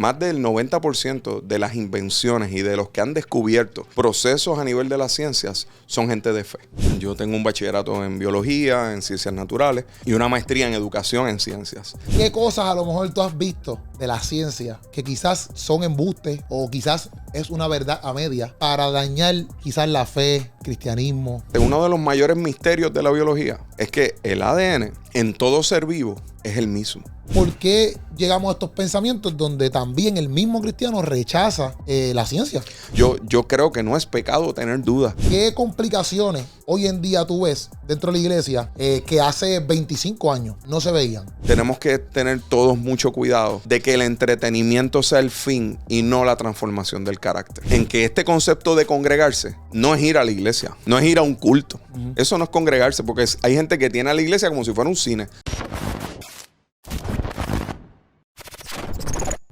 más del 90% de las invenciones y de los que han descubierto procesos a nivel de las ciencias son gente de fe. Yo tengo un bachillerato en biología, en ciencias naturales y una maestría en educación en ciencias. ¿Qué cosas a lo mejor tú has visto de la ciencia que quizás son embustes o quizás es una verdad a media para dañar quizás la fe, cristianismo? Uno de los mayores misterios de la biología es que el ADN en todo ser vivo es el mismo. ¿Por qué llegamos a estos pensamientos donde también el mismo cristiano rechaza la ciencia? Yo creo que no es pecado tener dudas. ¿Qué complicaciones hoy en día tú ves dentro de la iglesia que hace 25 años no se veían? Tenemos que tener todos mucho cuidado de que el entretenimiento sea el fin y no la transformación del carácter. En que este concepto de congregarse no es ir a la iglesia, no es ir a un culto. Eso no es congregarse, porque hay gente que tiene a la iglesia como si fuera un cine.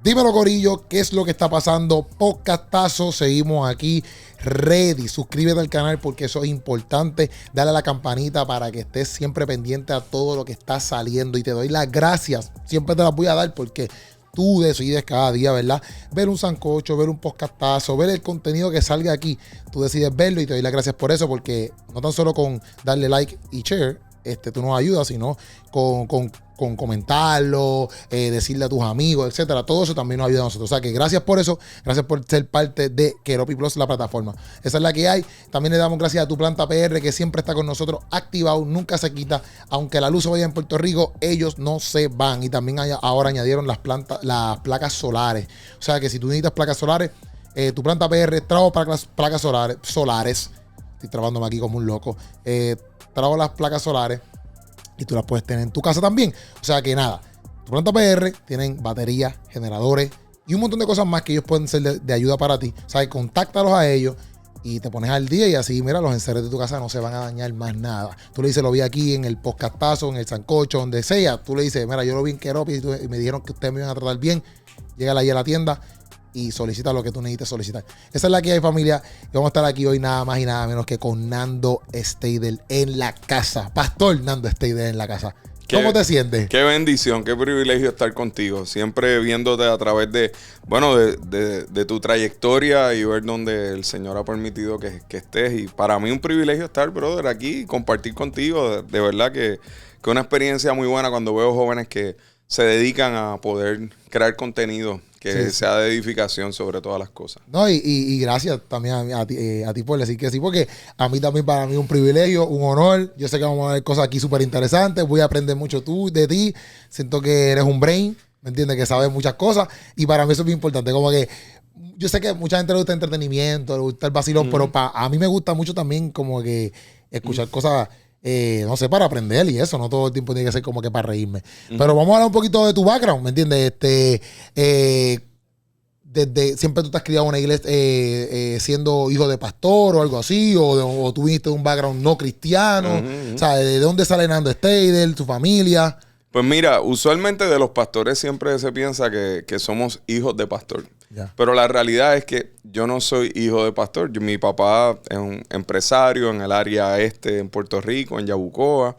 Dímelo, corillo, ¿qué es lo que está pasando? Podcastazo, seguimos aquí ready. Suscríbete al canal porque eso es importante. Dale a la campanita para que estés siempre pendiente a todo lo que está saliendo. Y te doy las gracias. Siempre te las voy a dar porque tú decides cada día, ¿verdad? Ver un sancocho, ver un podcastazo, ver el contenido que salga aquí. Tú decides verlo y te doy las gracias por eso, porque no tan solo con darle like y share, tú nos ayudas, sino con comentarlo, decirle a tus amigos, etcétera. Todo eso también nos ayuda a nosotros. O sea que gracias por eso, gracias por ser parte de Keropi Plus, la plataforma. Esa es la que hay. También le damos gracias a Tu Planta PR, que siempre está con nosotros activado, nunca se quita. Aunque la luz se vaya en Puerto Rico, ellos no se van. Y también ahora añadieron las placas solares. O sea que si tú necesitas placas solares, Tu Planta PR trajo placas solares. Estoy trabándome aquí como un loco. Trajo las placas solares y tú las puedes tener en tu casa también. O sea que nada, Tu Planta PR tienen baterías, generadores y un montón de cosas más que ellos pueden ser de ayuda para ti. O sea, contáctalos a ellos y te pones al día y así, mira, los enseres de tu casa no se van a dañar más nada. Tú le dices, lo vi aquí en el podcastazo, en el sancocho, donde sea. Tú le dices, mira, yo lo vi en Keropi y me dijeron que ustedes me iban a tratar bien. Llega ahí a la tienda y solicita lo que tú necesites solicitar. Esa es la que hay, familia. Y vamos a estar aquí hoy nada más y nada menos que con Nando Steidel en la casa. Pastor Nando Steidel en la casa. ¿Cómo te sientes? Qué bendición, qué privilegio estar contigo. Siempre viéndote a través de, bueno, de tu trayectoria y ver dónde el Señor ha permitido que estés. Y para mí un privilegio estar, brother, aquí y compartir contigo. De verdad que una experiencia muy buena cuando veo jóvenes que se dedican a poder crear contenido que sea de edificación sobre todas las cosas. No, y gracias también a ti por decir que sí, porque a mí también, para mí, un privilegio, un honor. Yo sé que vamos a ver cosas aquí súper interesantes. Voy a aprender mucho de ti. Siento que eres un brain, ¿me entiendes? Que sabes muchas cosas. Y para mí eso es muy importante. Como que yo sé que a mucha gente le gusta el entretenimiento, le gusta el vacilón, pero a mí me gusta mucho también como que escuchar cosas, no sé, para aprender y eso. No todo el tiempo tiene que ser como que para reírme. Pero vamos a hablar un poquito de tu background, ¿me entiendes? Desde siempre tú te has criado en una iglesia siendo hijo de pastor o algo así, o tú viniste de un background no cristiano. O sea, ¿de dónde sale Nando Steidel, tu familia? Pues mira, usualmente de los pastores siempre se piensa que somos hijos de pastor. Ya. Pero la realidad es que yo no soy hijo de pastor. Mi papá es un empresario en el área en Puerto Rico, en Yabucoa.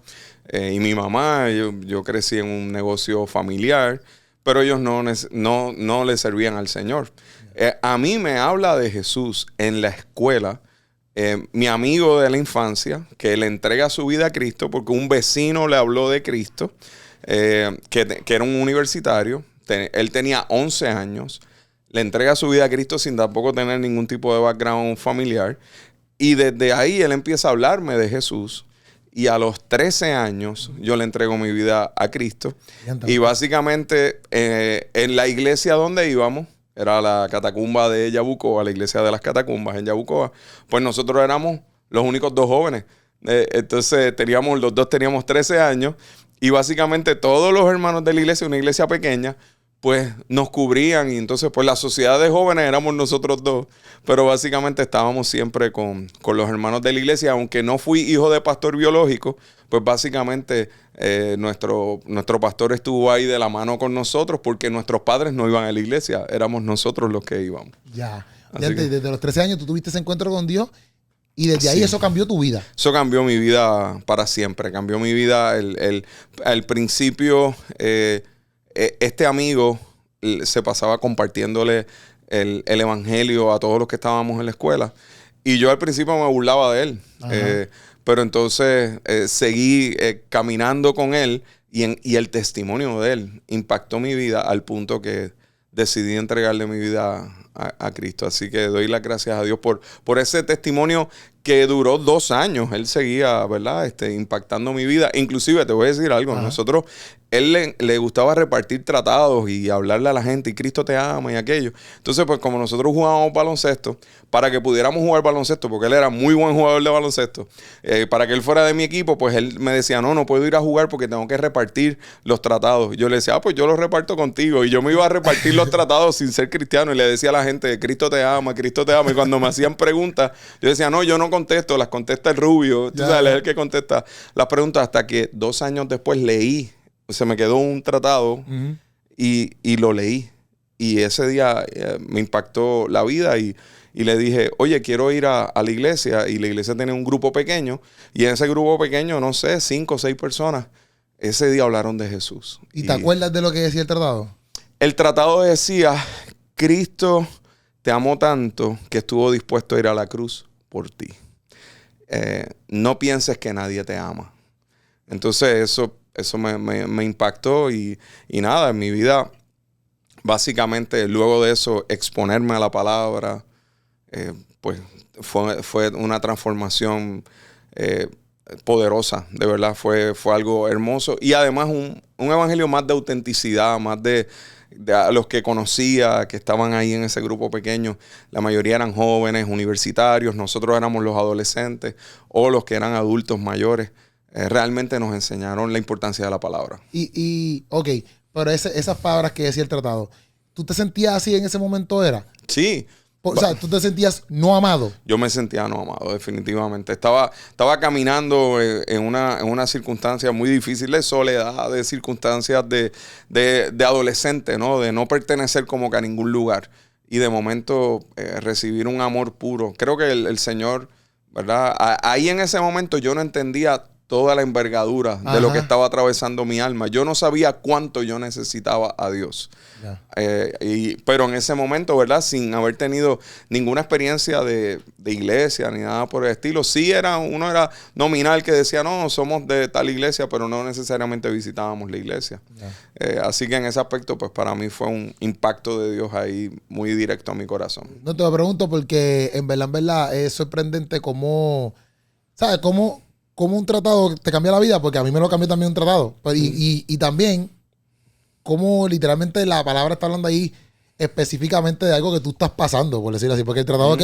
Y mi mamá, yo crecí en un negocio familiar, pero ellos no le servían al Señor. A mí me habla de Jesús en la escuela. Mi amigo de la infancia, que le entrega su vida a Cristo porque un vecino le habló de Cristo, que era un universitario. Él tenía 11 años. Le entrega su vida a Cristo sin tampoco tener ningún tipo de background familiar. Y desde ahí él empieza a hablarme de Jesús. Y a los 13 años yo le entrego mi vida a Cristo. Y básicamente en la iglesia donde íbamos, era la catacumba de Yabucoa, la iglesia de las catacumbas en Yabucoa, pues nosotros éramos los únicos dos jóvenes. Entonces los dos teníamos 13 años y básicamente todos los hermanos de la iglesia, una iglesia pequeña, pues nos cubrían y entonces pues la sociedad de jóvenes éramos nosotros dos, pero básicamente estábamos siempre con los hermanos de la iglesia, aunque no fui hijo de pastor biológico, pues básicamente nuestro pastor estuvo ahí de la mano con nosotros porque nuestros padres no iban a la iglesia, éramos nosotros los que íbamos. Ya, desde los 13 años tú tuviste ese encuentro con Dios y desde ahí eso cambió tu vida. Eso cambió mi vida para siempre, cambió mi vida al principio. Este amigo se pasaba compartiéndole el evangelio a todos los que estábamos en la escuela. Y yo al principio me burlaba de él. Pero entonces seguí caminando con él y el testimonio de él impactó mi vida al punto que decidí entregarle mi vida a Cristo. Así que doy las gracias a Dios por ese testimonio que duró 2 años. Él seguía, ¿verdad? Impactando mi vida. Inclusive, te voy a decir algo. Nosotros, él le gustaba repartir tratados y hablarle a la gente, y Cristo te ama y aquello. Entonces, pues como nosotros jugábamos baloncesto, para que pudiéramos jugar baloncesto, porque él era muy buen jugador de baloncesto, para que él fuera de mi equipo, pues él me decía, no puedo ir a jugar porque tengo que repartir los tratados. Yo le decía, pues yo los reparto contigo. Y yo me iba a repartir los tratados sin ser cristiano y le decía a la gente, Cristo te ama, Cristo te ama. Y cuando me hacían preguntas, yo decía, no, yo no contesto, las contesta el rubio. Tú sabes, él es el que contesta las preguntas, hasta que 2 años después leí. Se me quedó un tratado y lo leí. Y ese día me impactó la vida y le dije, oye, quiero ir a la iglesia. Y la iglesia tenía un grupo pequeño. Y en ese grupo pequeño, no sé, 5 o 6 personas, ese día hablaron de Jesús. ¿Y te acuerdas de lo que decía el tratado? El tratado decía, Cristo te amó tanto que estuvo dispuesto a ir a la cruz por ti. No pienses que nadie te ama. Entonces eso me impactó y nada, en mi vida, básicamente, luego de eso, exponerme a la palabra, pues fue una transformación poderosa, de verdad, fue algo hermoso. Y además un evangelio más de autenticidad, más de a los que conocía, que estaban ahí en ese grupo pequeño. La mayoría eran jóvenes, universitarios, nosotros éramos los adolescentes o los que eran adultos mayores. Realmente nos enseñaron la importancia de la palabra. Ok, pero esas palabras que decía el tratado, ¿tú te sentías así en ese momento era? Sí. O sea, ¿tú te sentías no amado? Yo me sentía no amado, definitivamente. Estaba caminando en una circunstancia muy difícil de soledad, de circunstancias de adolescente, ¿no? De no pertenecer como que a ningún lugar. Y de momento recibir un amor puro. Creo que el Señor, ¿verdad? Ahí en ese momento yo no entendía toda la envergadura de lo que estaba atravesando mi alma. Yo no sabía cuánto yo necesitaba a Dios. Pero en ese momento, ¿verdad? Sin haber tenido ninguna experiencia de iglesia ni nada por el estilo. Sí, uno era nominal que decía, no, somos de tal iglesia, pero no necesariamente visitábamos la iglesia. Así que en ese aspecto, pues para mí fue un impacto de Dios ahí muy directo a mi corazón. No te lo pregunto porque en verdad es sorprendente cómo, ¿sabes? Cómo un tratado te cambia la vida, porque a mí me lo cambió también un tratado. Y también, cómo literalmente la palabra está hablando ahí específicamente de algo que tú estás pasando, por decirlo así. Porque el tratado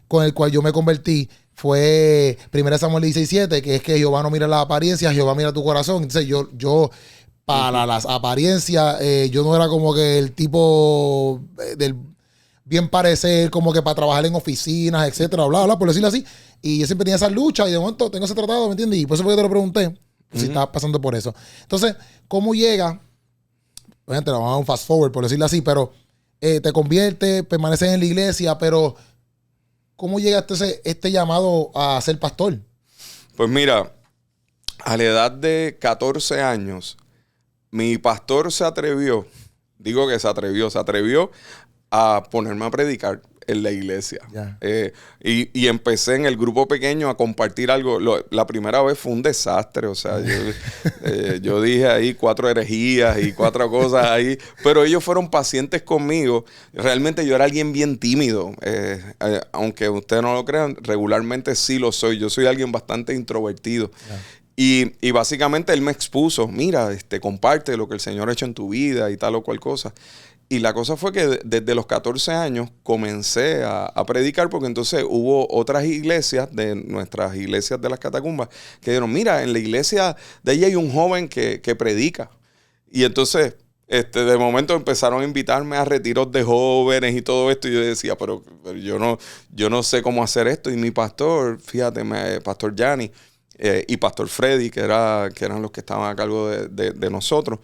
con el cual yo me convertí fue 1 Samuel 16:7, que es que Jehová no mira las apariencias, Jehová mira tu corazón. Entonces yo para las apariencias, yo no era como que el tipo del bien parecer, como que para trabajar en oficinas, etcétera, bla, bla, por decirlo así. Y yo siempre tenía esa lucha y de momento tengo ese tratado, ¿me entiendes? Y por eso fue que te lo pregunté, si estabas pasando por eso. Entonces, ¿cómo llega? Obviamente, vamos a dar un fast forward, por decirlo así, pero te conviertes, permaneces en la iglesia, pero ¿cómo llega este llamado a ser pastor? Pues mira, a la edad de 14 años, mi pastor se atrevió a ponerme a predicar en la iglesia. Y empecé en el grupo pequeño a compartir algo. La primera vez fue un desastre. O sea, yo dije ahí 4 herejías y 4 cosas ahí. Pero ellos fueron pacientes conmigo. Realmente yo era alguien bien tímido. Aunque ustedes no lo crean, regularmente sí lo soy. Yo soy alguien bastante introvertido. Y básicamente él me expuso, mira, comparte lo que el Señor ha hecho en tu vida y tal o cual cosa. Y la cosa fue que desde los 14 años comencé a predicar, porque entonces hubo otras iglesias, de nuestras iglesias de las catacumbas, que dijeron, mira, en la iglesia de ella hay un joven que predica. Y entonces, de momento empezaron a invitarme a retiros de jóvenes y todo esto. Y yo decía, pero yo no sé cómo hacer esto. Y mi pastor, fíjate, pastor Gianni y pastor Freddy, que eran los que estaban a cargo de nosotros,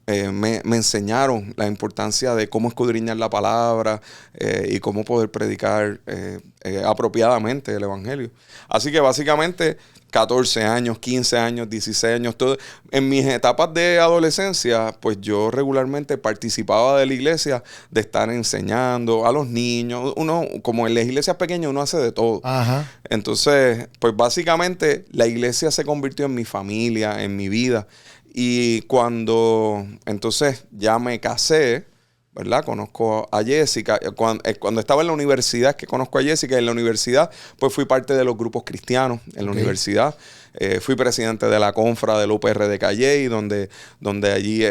me enseñaron la importancia de cómo escudriñar la palabra y cómo poder predicar apropiadamente el evangelio. Así que básicamente 14 años, 15 años, 16 años, todo. En mis etapas de adolescencia, pues yo regularmente participaba de la iglesia, de estar enseñando a los niños. Uno, como en las iglesias pequeñas, uno hace de todo. Ajá. Entonces, pues básicamente la iglesia se convirtió en mi familia, en mi vida. Y cuando entonces ya me casé, ¿verdad? Conozco a Jessica. Cuando estaba en la universidad, que conozco a Jessica, en la universidad, pues fui parte de los grupos cristianos en la universidad. Fui presidente de la confra del UPR de Calley, donde allí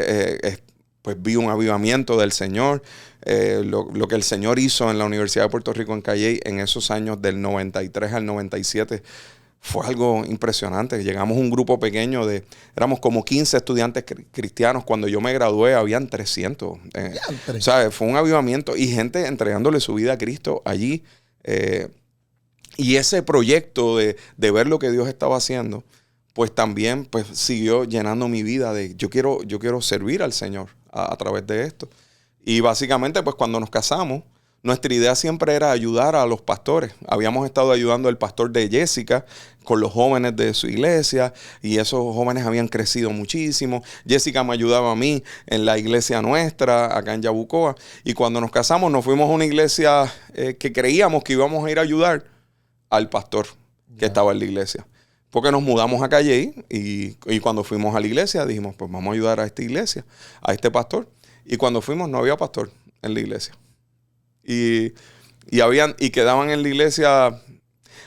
pues vi un avivamiento del Señor. Lo que el Señor hizo en la Universidad de Puerto Rico en Calley en esos años del 93 al 97 fue algo impresionante. Llegamos a un grupo pequeño éramos como 15 estudiantes cristianos. Cuando yo me gradué habían 300. O sea, fue un avivamiento y gente entregándole su vida a Cristo allí. Y ese proyecto de ver lo que Dios estaba haciendo, pues también pues, siguió llenando mi vida de yo quiero servir al Señor a través de esto. Y básicamente, pues cuando nos casamos, nuestra idea siempre era ayudar a los pastores. Habíamos estado ayudando al pastor de Jessica con los jóvenes de su iglesia y esos jóvenes habían crecido muchísimo. Jessica me ayudaba a mí en la iglesia nuestra, acá en Yabucoa. Y cuando nos casamos nos fuimos a una iglesia que creíamos que íbamos a ir a ayudar al pastor que estaba en la iglesia. Porque nos mudamos a Calley y cuando fuimos a la iglesia dijimos, pues vamos a ayudar a esta iglesia, a este pastor. Y cuando fuimos no había pastor en la iglesia. Y quedaban en la iglesia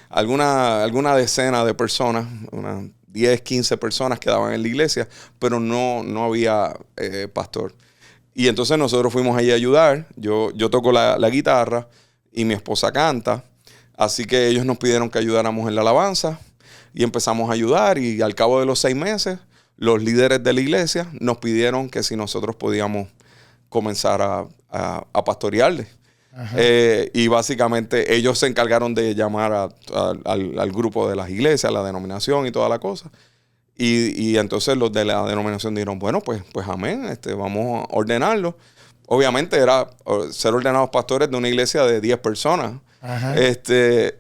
alguna decena de personas, unas 10, 15 personas quedaban en la iglesia, pero no había pastor. Y entonces nosotros fuimos allí a ayudar. Yo toco la guitarra y mi esposa canta. Así que ellos nos pidieron que ayudáramos en la alabanza y empezamos a ayudar. Y al cabo de los 6 meses, los líderes de la iglesia nos pidieron que si nosotros podíamos comenzar a pastorearles. Y básicamente ellos se encargaron de llamar al grupo de las iglesias, a la denominación y toda la cosa. Y entonces los de la denominación dijeron, bueno, pues amén, vamos a ordenarlo. Obviamente era ser ordenados pastores de una iglesia de 10 personas.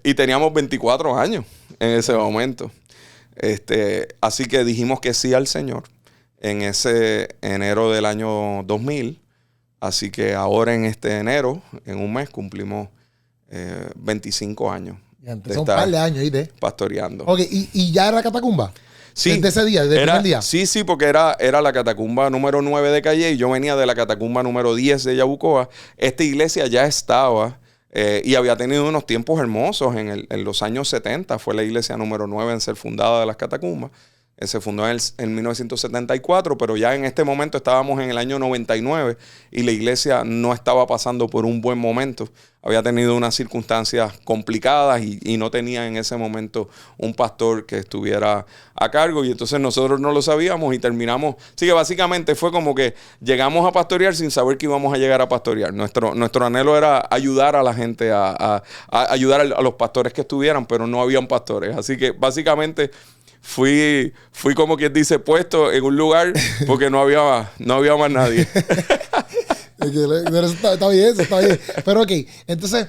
Y teníamos 24 años en ese momento. Así que dijimos que sí al Señor en ese enero del año 2000. Así que ahora en este enero, en un mes, cumplimos 25 años. Son un par de años ahí pastoreando. Ok, ¿y ya era Catacumba? Sí. ¿Desde ese día, desde el primer día? Sí, porque era la catacumba número 9 de Calley y yo venía de la catacumba número 10 de Yabucoa. Esta iglesia ya estaba y había tenido unos tiempos hermosos en los años 70. Fue la iglesia número 9 en ser fundada de las catacumbas. Se fundó en 1974, pero ya en este momento estábamos en el año 99 y la iglesia no estaba pasando por un buen momento. Había tenido unas circunstancias complicadas y no tenía en ese momento un pastor que estuviera a cargo y entonces nosotros no lo sabíamos y terminamos. Así que básicamente fue como que llegamos a pastorear sin saber que íbamos a llegar a pastorear. Nuestro anhelo era ayudar a la gente, a ayudar a los pastores que estuvieran, pero no habían pastores. Así que básicamente fui como quien dice puesto en un lugar porque no había más nadie. Está bien, eso está bien. Pero ok, entonces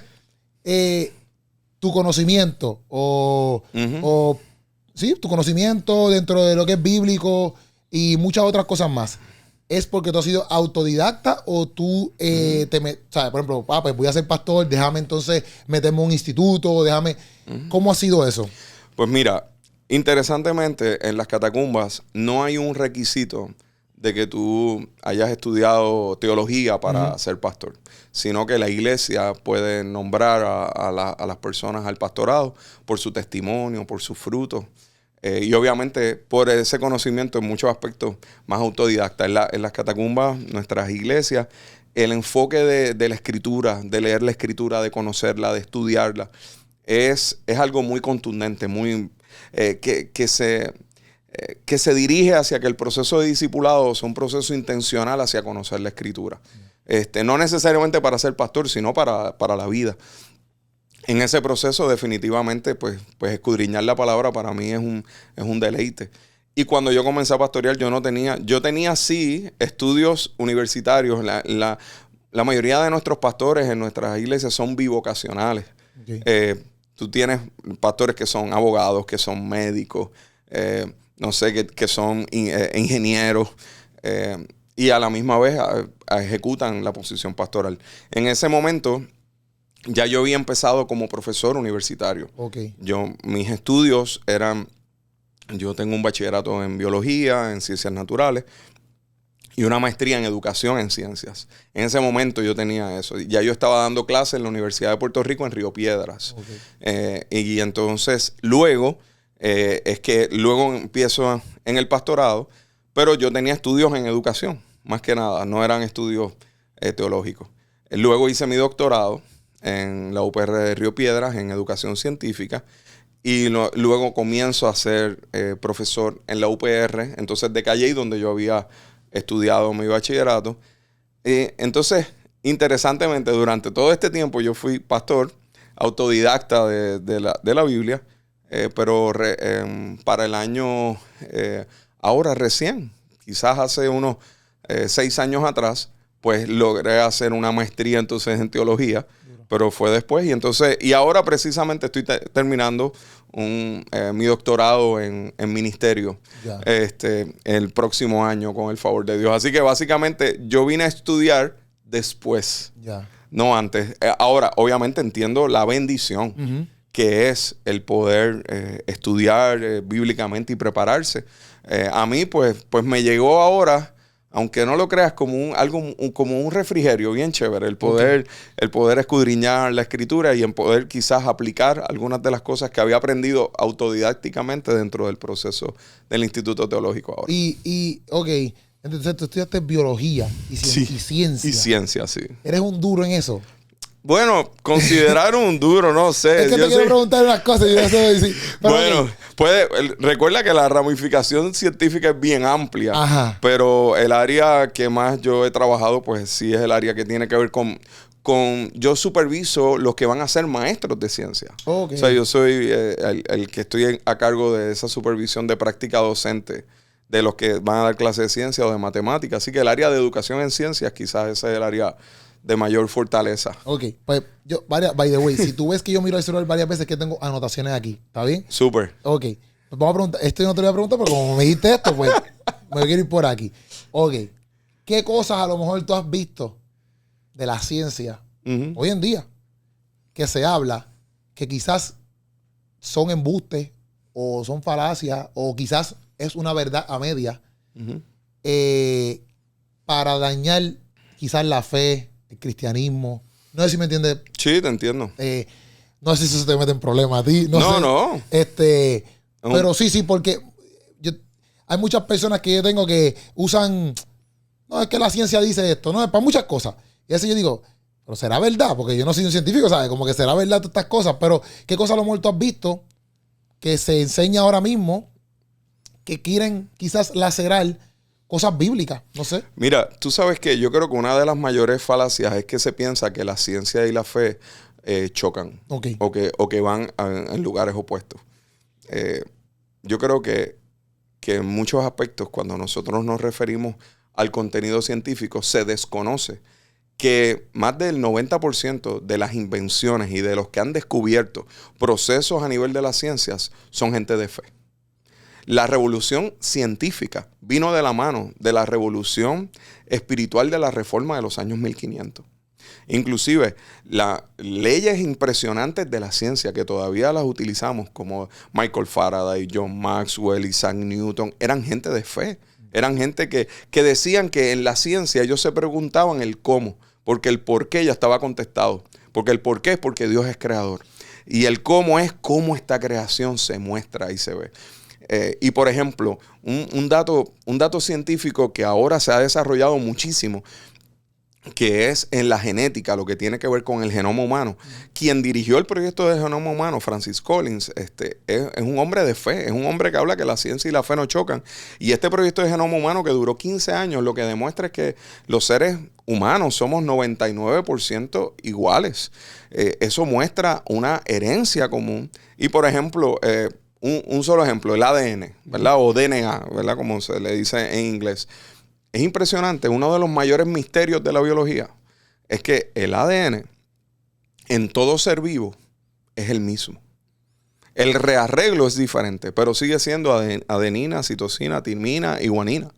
tu conocimiento tu conocimiento dentro de lo que es bíblico y muchas otras cosas más, ¿es porque tú has sido autodidacta o tú sabes, por ejemplo, pues voy a ser pastor, déjame entonces meterme en un instituto, ¿cómo ha sido eso? Pues mira, interesantemente, en las catacumbas no hay un requisito de que tú hayas estudiado teología para ser pastor, sino que la iglesia puede nombrar a las personas al pastorado por su testimonio, por sus frutos, y obviamente por ese conocimiento en muchos aspectos más autodidacta. En las catacumbas, nuestras iglesias, el enfoque de la escritura, de leer la escritura, de conocerla, de estudiarla, es algo muy contundente, muy que se dirige hacia que el proceso de discipulado sea un proceso intencional hacia conocer la escritura. No necesariamente para ser pastor, sino para la vida. En ese proceso definitivamente pues escudriñar la palabra para mí es un deleite. Y cuando yo comencé a pastorear, yo tenía sí estudios universitarios. La mayoría de nuestros pastores en nuestras iglesias son bivocacionales. Okay. Tú tienes pastores que son abogados, que son médicos, no sé, que son ingenieros, y a la misma vez ejecutan la posición pastoral. En ese momento, ya yo había empezado como profesor universitario. Okay. Mis estudios eran... Yo tengo un bachillerato en biología, en ciencias naturales y una maestría en educación en ciencias. En ese momento yo tenía eso. Ya yo estaba dando clases en la Universidad de Puerto Rico en Río Piedras. Okay. Y entonces luego, luego empiezo en el pastorado, pero yo tenía estudios en educación, más que nada. No eran estudios teológicos. Luego hice mi doctorado en la UPR de Río Piedras en educación científica. Y luego comienzo a ser profesor en la UPR, entonces de Calley, donde yo había estudiado mi bachillerato. Entonces, interesantemente, durante todo este tiempo yo fui pastor, autodidacta de la Biblia, pero para el año, ahora recién, quizás hace unos 6 años atrás, pues logré hacer una maestría entonces en teología. Pero fue después y ahora precisamente estoy terminando mi doctorado en ministerio el próximo año con el favor de Dios. Así que básicamente yo vine a estudiar después, no antes. Ahora, obviamente entiendo la bendición que es el poder estudiar bíblicamente y prepararse. A mí pues me llegó ahora... Aunque no lo creas, como un refrigerio bien chévere, el poder escudriñar la escritura y en poder quizás aplicar algunas de las cosas que había aprendido autodidácticamente dentro del proceso del Instituto Teológico ahora. Ok, entonces tú estudiaste biología y ciencia. Y ciencia, sí. ¿Eres un duro en eso? Bueno, considerar un duro, no sé. Es que te quiero preguntar unas cosas y yo sé decir. Bueno, recuerda que la ramificación científica es bien amplia. Ajá. Pero el área que más yo he trabajado, pues sí es el área que tiene que ver con yo superviso los que van a ser maestros de ciencia. Okay. O sea, yo soy el que estoy a cargo de esa supervisión de práctica docente de los que van a dar clases de ciencia o de matemáticas. Así que el área de educación en ciencias quizás ese es el área de mayor fortaleza. Ok, pues yo, by the way, si tú ves que yo miro el celular varias veces que tengo anotaciones aquí, ¿está bien? Súper. Ok, pues vamos a preguntar, esto no te lo voy a preguntar, pero como me dijiste esto, pues me quiero ir por aquí. Ok, ¿qué cosas a lo mejor tú has visto de la ciencia hoy en día que se habla que quizás son embustes o son falacias o quizás es una verdad a media para dañar quizás la fe, el cristianismo? No sé si me entiendes. Sí, te entiendo. No sé si eso te mete en problemas a ti. No. Pero sí, porque hay muchas personas que yo tengo que usan, no, es que la ciencia dice esto, no, es para muchas cosas. Y así yo digo, pero será verdad, porque yo no soy un científico, ¿sabes? Como que será verdad todas estas cosas, pero ¿qué cosas a lo mejor tú has visto que se enseña ahora mismo que quieren quizás lacerar cosas bíblicas? No sé. Mira, tú sabes que yo creo que una de las mayores falacias es que se piensa que la ciencia y la fe chocan. Okay. O que van en lugares opuestos. Yo creo que en muchos aspectos, cuando nosotros nos referimos al contenido científico, se desconoce que más del 90% de las invenciones y de los que han descubierto procesos a nivel de las ciencias son gente de fe. La revolución científica vino de la mano de la revolución espiritual de la reforma de los años 1500. Inclusive, las leyes impresionantes de la ciencia que todavía las utilizamos, como Michael Faraday, John Maxwell, Isaac Newton, eran gente de fe. Eran gente que decían que en la ciencia ellos se preguntaban el cómo, porque el por qué ya estaba contestado. Porque el por qué es porque Dios es creador. Y el cómo es cómo esta creación se muestra y se ve. Y por ejemplo, un dato científico que ahora se ha desarrollado muchísimo, que es en la genética, lo que tiene que ver con el genoma humano. Quien dirigió el proyecto del genoma humano, Francis Collins, es un hombre de fe, es un hombre que habla que la ciencia y la fe no chocan. Y este proyecto de genoma humano que duró 15 años, lo que demuestra es que los seres humanos somos 99% iguales. Eso muestra una herencia común. Y por ejemplo, un solo ejemplo, el ADN, ¿verdad? O DNA, ¿verdad? Como se le dice en inglés. Es impresionante. Uno de los mayores misterios de la biología es que el ADN en todo ser vivo es el mismo. El rearreglo es diferente, pero sigue siendo adenina, citosina, timina y guanina.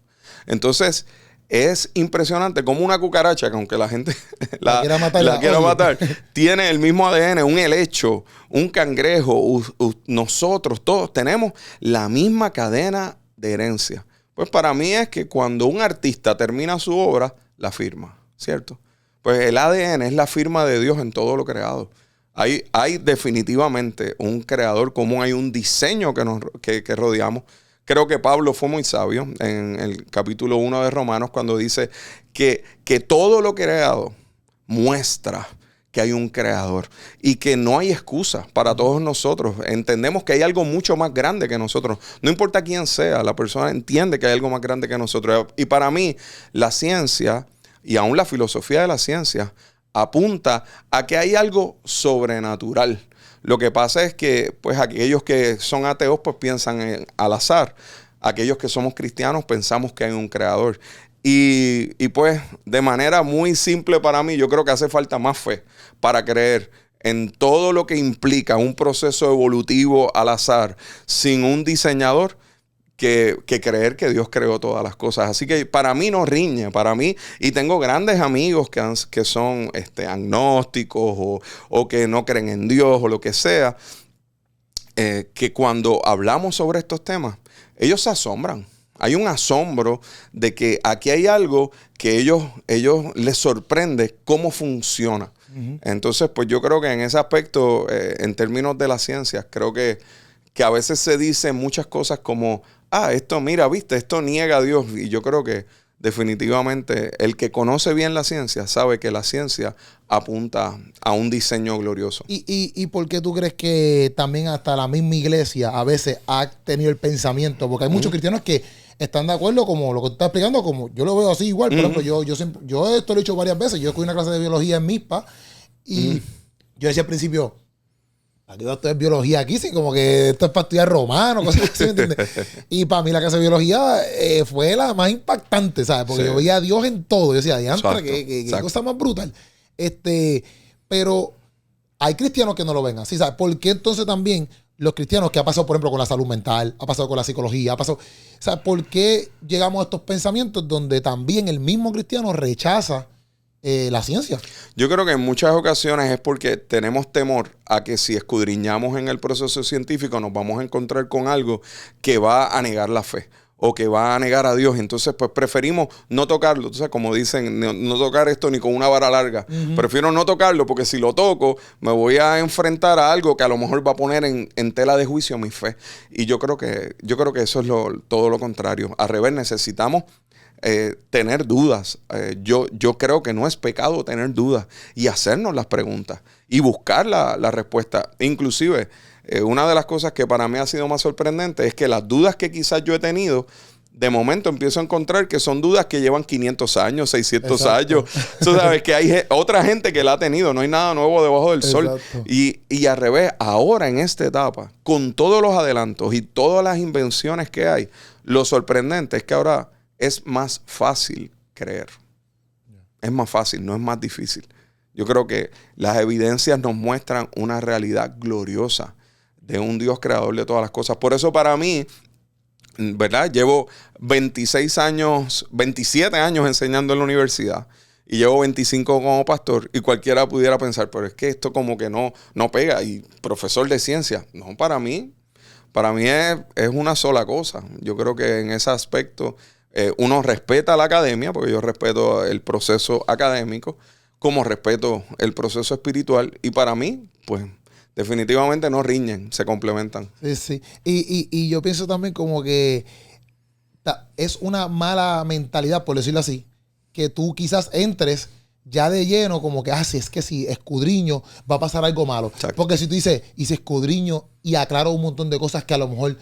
Entonces, es impresionante como una cucaracha, que aunque la gente la quiera matar, tiene el mismo ADN, un helecho, un cangrejo, nosotros todos tenemos la misma cadena de herencia. Pues para mí es que cuando un artista termina su obra, la firma, ¿cierto? Pues el ADN es la firma de Dios en todo lo creado. Hay definitivamente un creador común, hay un diseño que rodeamos. Creo que Pablo fue muy sabio en el capítulo 1 de Romanos cuando dice que todo lo creado muestra que hay un creador y que no hay excusa para todos nosotros. Entendemos que hay algo mucho más grande que nosotros. No importa quién sea, la persona entiende que hay algo más grande que nosotros. Y para mí, la ciencia y aún la filosofía de la ciencia apunta a que hay algo sobrenatural. Lo que pasa es que pues aquellos que son ateos pues piensan al azar. Aquellos que somos cristianos pensamos que hay un creador. Y pues de manera muy simple para mí, yo creo que hace falta más fe para creer en todo lo que implica un proceso evolutivo al azar sin un diseñador que creer que Dios creó todas las cosas. Así que para mí no riñe, para mí, y tengo grandes amigos que son agnósticos o que no creen en Dios o lo que sea, que cuando hablamos sobre estos temas, ellos se asombran. Hay un asombro de que aquí hay algo que ellos les sorprende cómo funciona. Uh-huh. Entonces, pues yo creo que en ese aspecto, en términos de las ciencias, creo que a veces se dicen muchas cosas como, esto, mira, viste, esto niega a Dios. Y yo creo que definitivamente el que conoce bien la ciencia sabe que la ciencia apunta a un diseño glorioso. ¿Y por qué tú crees que también hasta la misma iglesia a veces ha tenido el pensamiento? Porque hay muchos cristianos que están de acuerdo, como lo que tú estás explicando, como yo lo veo así igual. Por ejemplo, yo esto lo he hecho varias veces. Yo escogí una clase de biología en MISPA y yo decía al principio, aquí esto es biología aquí, sí, como que esto es para estudiar romano, cosas así, ¿me entiendes? Y para mí la clase de biología fue la más impactante, ¿sabes? Porque yo veía a Dios en todo. Yo decía, diantre, qué cosa más brutal. Pero hay cristianos que no lo ven así, ¿sabes? ¿Por qué entonces también los cristianos que ha pasado, por ejemplo, con la salud mental, ha pasado con la psicología, ha pasado... ¿Sabes? ¿Por qué llegamos a estos pensamientos donde también el mismo cristiano rechaza la ciencia? Yo creo que en muchas ocasiones es porque tenemos temor a que si escudriñamos en el proceso científico nos vamos a encontrar con algo que va a negar la fe o que va a negar a Dios. Entonces, pues preferimos no tocarlo. Entonces, como dicen, no tocar esto ni con una vara larga. Uh-huh. Prefiero no tocarlo porque si lo toco me voy a enfrentar a algo que a lo mejor va a poner en tela de juicio mi fe. Y yo creo que eso es todo lo contrario. Al revés, necesitamos tener dudas. Yo creo que no es pecado tener dudas y hacernos las preguntas y buscar la respuesta. Inclusive, una de las cosas que para mí ha sido más sorprendente es que las dudas que quizás yo he tenido, de momento empiezo a encontrar que son dudas que llevan 500 años, 600 Exacto. años. Tú sabes que hay otra gente que la ha tenido, no hay nada nuevo debajo del Exacto. sol. Y al revés, ahora en esta etapa, con todos los adelantos y todas las invenciones que hay, lo sorprendente es que ahora es más fácil creer. Es más fácil, no es más difícil. Yo creo que las evidencias nos muestran una realidad gloriosa de un Dios creador de todas las cosas. Por eso para mí, ¿verdad? Llevo 27 años enseñando en la universidad y llevo 25 como pastor y cualquiera pudiera pensar, pero es que esto como que no pega. Y profesor de ciencia, no, para mí es una sola cosa. Yo creo que en ese aspecto uno respeta la academia, porque yo respeto el proceso académico, como respeto el proceso espiritual. Y para mí, pues, definitivamente no riñen, se complementan. Sí. Y yo pienso también como que es una mala mentalidad, por decirlo así, que tú quizás entres ya de lleno como que, si es que si escudriño va a pasar algo malo. Exacto. Porque si tú dices, y si escudriño y aclaro un montón de cosas que a lo mejor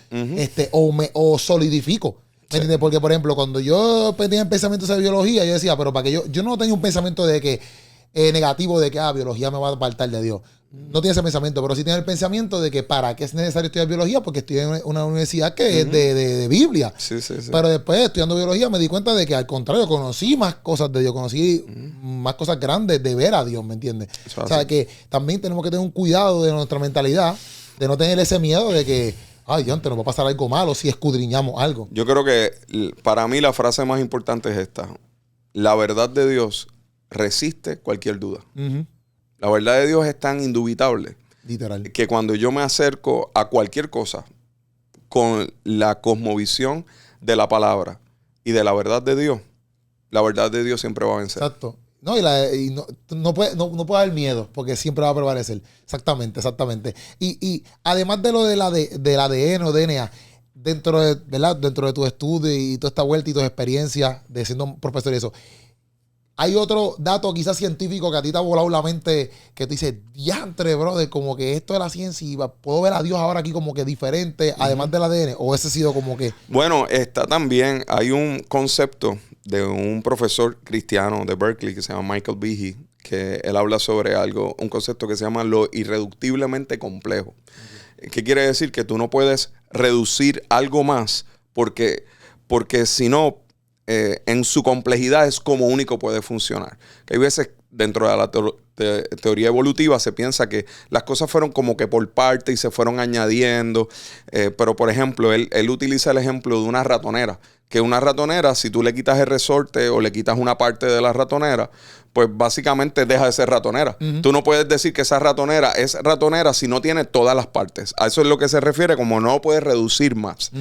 o solidifico. ¿Me entiendes? Porque, por ejemplo, cuando yo tenía pensamientos de biología, yo decía, pero para que yo no tenía un pensamiento de que negativo de que biología me va a apartar de Dios. no tiene ese pensamiento, pero sí tiene el pensamiento de que para qué es necesario estudiar biología, porque estoy en una universidad que es de Biblia. Sí, sí, sí. Pero después, estudiando biología, me di cuenta de que al contrario, conocí más cosas de Dios, conocí más cosas grandes de ver a Dios, ¿me entiendes? O sea, que también tenemos que tener un cuidado de nuestra mentalidad, de no tener ese miedo de que, ay, Dios, nos va a pasar algo malo si escudriñamos algo. Yo creo que para mí la frase más importante es esta. La verdad de Dios resiste cualquier duda. La verdad de Dios es tan indubitable, literal, que cuando yo me acerco a cualquier cosa con la cosmovisión de la palabra y de la verdad de Dios siempre va a vencer. Exacto. No, y no puede haber miedo, porque siempre va a prevalecer. Exactamente. Y además de lo del ADN o DNA, dentro de tu estudio y toda esta vuelta y tus experiencias de siendo profesor y eso, hay otro dato quizás científico que a ti te ha volado la mente, que tú dices, diantre, brother, como que esto de la ciencia y puedo ver a Dios ahora aquí como que diferente, además del ADN, o ese ha sido como que... Bueno, está también, hay un concepto de un profesor cristiano de Berkeley que se llama Michael Behe, que él habla sobre un concepto que se llama lo irreductiblemente complejo. ¿Qué quiere decir? Que tú no puedes reducir algo más porque si no, en su complejidad es como único puede funcionar. Que hay veces dentro de la teoría evolutiva se piensa que las cosas fueron como que por parte y se fueron añadiendo. Pero, por ejemplo, él utiliza el ejemplo de una ratonera. Que una ratonera, si tú le quitas el resorte o le quitas una parte de la ratonera, pues básicamente deja de ser ratonera. Tú no puedes decir que esa ratonera es ratonera si no tiene todas las partes. A eso es lo que se refiere como no puedes reducir más.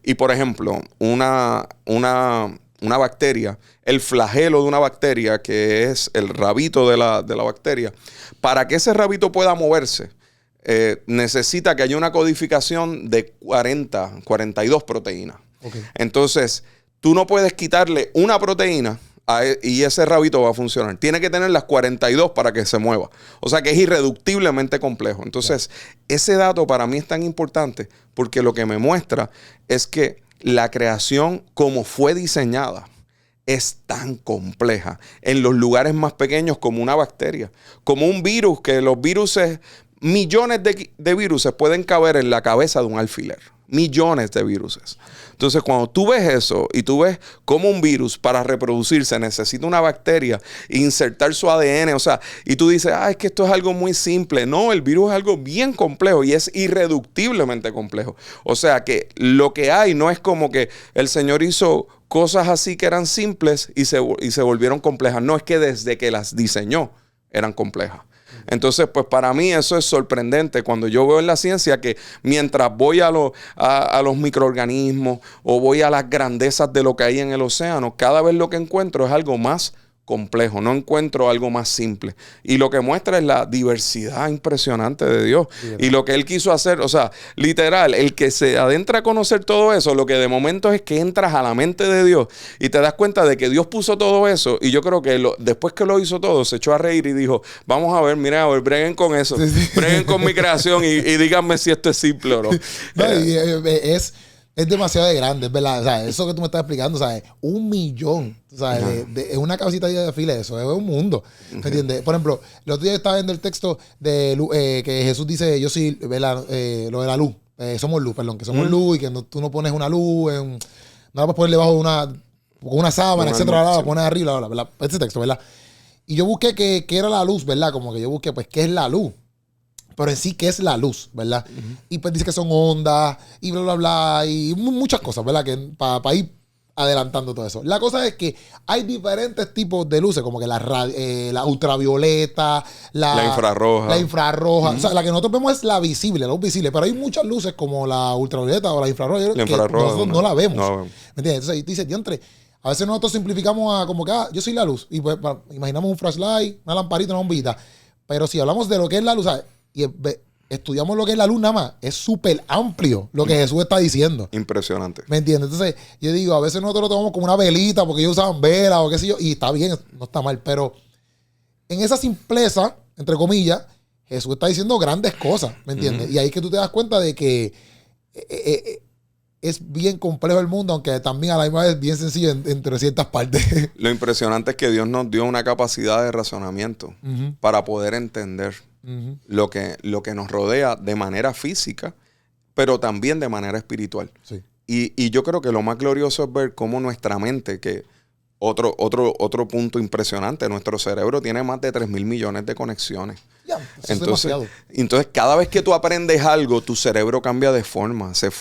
Y, por ejemplo, una bacteria, el flagelo de una bacteria, que es el rabito de la bacteria, para que ese rabito pueda moverse, necesita que haya una codificación de 42 proteínas. Okay. Entonces, tú no puedes quitarle una proteína y ese rabito va a funcionar. Tiene que tener las 42 para que se mueva. O sea que es irreductiblemente complejo. Entonces, ese dato para mí es tan importante porque lo que me muestra es que la creación como fue diseñada es tan compleja en los lugares más pequeños como una bacteria, como un virus, que los virus, millones de virus pueden caber en la cabeza de un alfiler. Millones de virus. Entonces, cuando tú ves eso y tú ves cómo un virus para reproducirse necesita una bacteria e insertar su ADN, o sea, y tú dices, es que esto es algo muy simple. No, el virus es algo bien complejo y es irreductiblemente complejo. O sea, que lo que hay no es como que el Señor hizo cosas así que eran simples y se volvieron complejas. No, es que desde que las diseñó eran complejas. Entonces, pues para mí eso es sorprendente cuando yo veo en la ciencia que mientras voy a los microorganismos o voy a las grandezas de lo que hay en el océano, cada vez lo que encuentro es algo más complejo, no encuentro algo más simple. Y lo que muestra es la diversidad impresionante de Dios. Y lo que Él quiso hacer, o sea, literal, el que se adentra a conocer todo eso, lo que de momento es que entras a la mente de Dios y te das cuenta de que Dios puso todo eso. Y yo creo que después que lo hizo todo, se echó a reír y dijo, vamos a ver, mira, a ver, breguen con eso, breguen con mi creación y díganme si esto es simple o no. Es demasiado grande, es verdad. O sea, eso que tú me estás explicando, ¿sabes? 1 millón. ¿Sabes? Es una cabecita de fila, eso es un mundo. ¿Me entiendes? Por ejemplo, el otro día estaba viendo el texto de que Jesús dice, yo soy lo de la luz. Somos luz, perdón, que somos luz y que tú no pones una luz, no la puedes poner debajo de una sábana, etcétera, la pones arriba, ¿verdad? Ese texto, ¿verdad? Y yo busqué qué era la luz, ¿verdad? Como que yo busqué, pues, ¿qué es la luz? Pero en sí, ¿qué es la luz? ¿Verdad? Y pues dice que son ondas y bla, bla, bla, y muchas cosas, ¿verdad? Que para ir adelantando todo eso. La cosa es que hay diferentes tipos de luces, como que la ultravioleta, la infrarroja. O sea, la que nosotros vemos es la visible, la luz visible, pero hay muchas luces como la ultravioleta o la infrarroja, que nosotros no la vemos. No. ¿Me entiendes? Entonces, tú dices, diantre, a veces nosotros simplificamos a como que, yo soy la luz. Y pues imaginamos un flashlight, una lamparita, una bombita. Pero si hablamos de lo que es la luz, ¿sabes? Y estudiamos lo que es la luz nada más, es súper amplio lo que Jesús está diciendo. Impresionante. ¿Me entiendes? Entonces, yo digo, a veces nosotros lo tomamos como una velita porque ellos usaban vela o qué sé yo, y está bien, no está mal, pero en esa simpleza, entre comillas, Jesús está diciendo grandes cosas, ¿me entiendes? Y ahí es que tú te das cuenta de que es bien complejo el mundo, aunque también a la misma vez bien sencillo entre ciertas partes. Lo impresionante es que Dios nos dio una capacidad de razonamiento para poder entender. lo que nos rodea de manera física, pero también de manera espiritual. Sí. Y yo creo que lo más glorioso es ver cómo nuestra mente, que otro punto impresionante, nuestro cerebro tiene más de 3,000 millones de conexiones. Ya, eso es demasiado. Entonces, cada vez que tú aprendes algo, tu cerebro cambia de forma. Se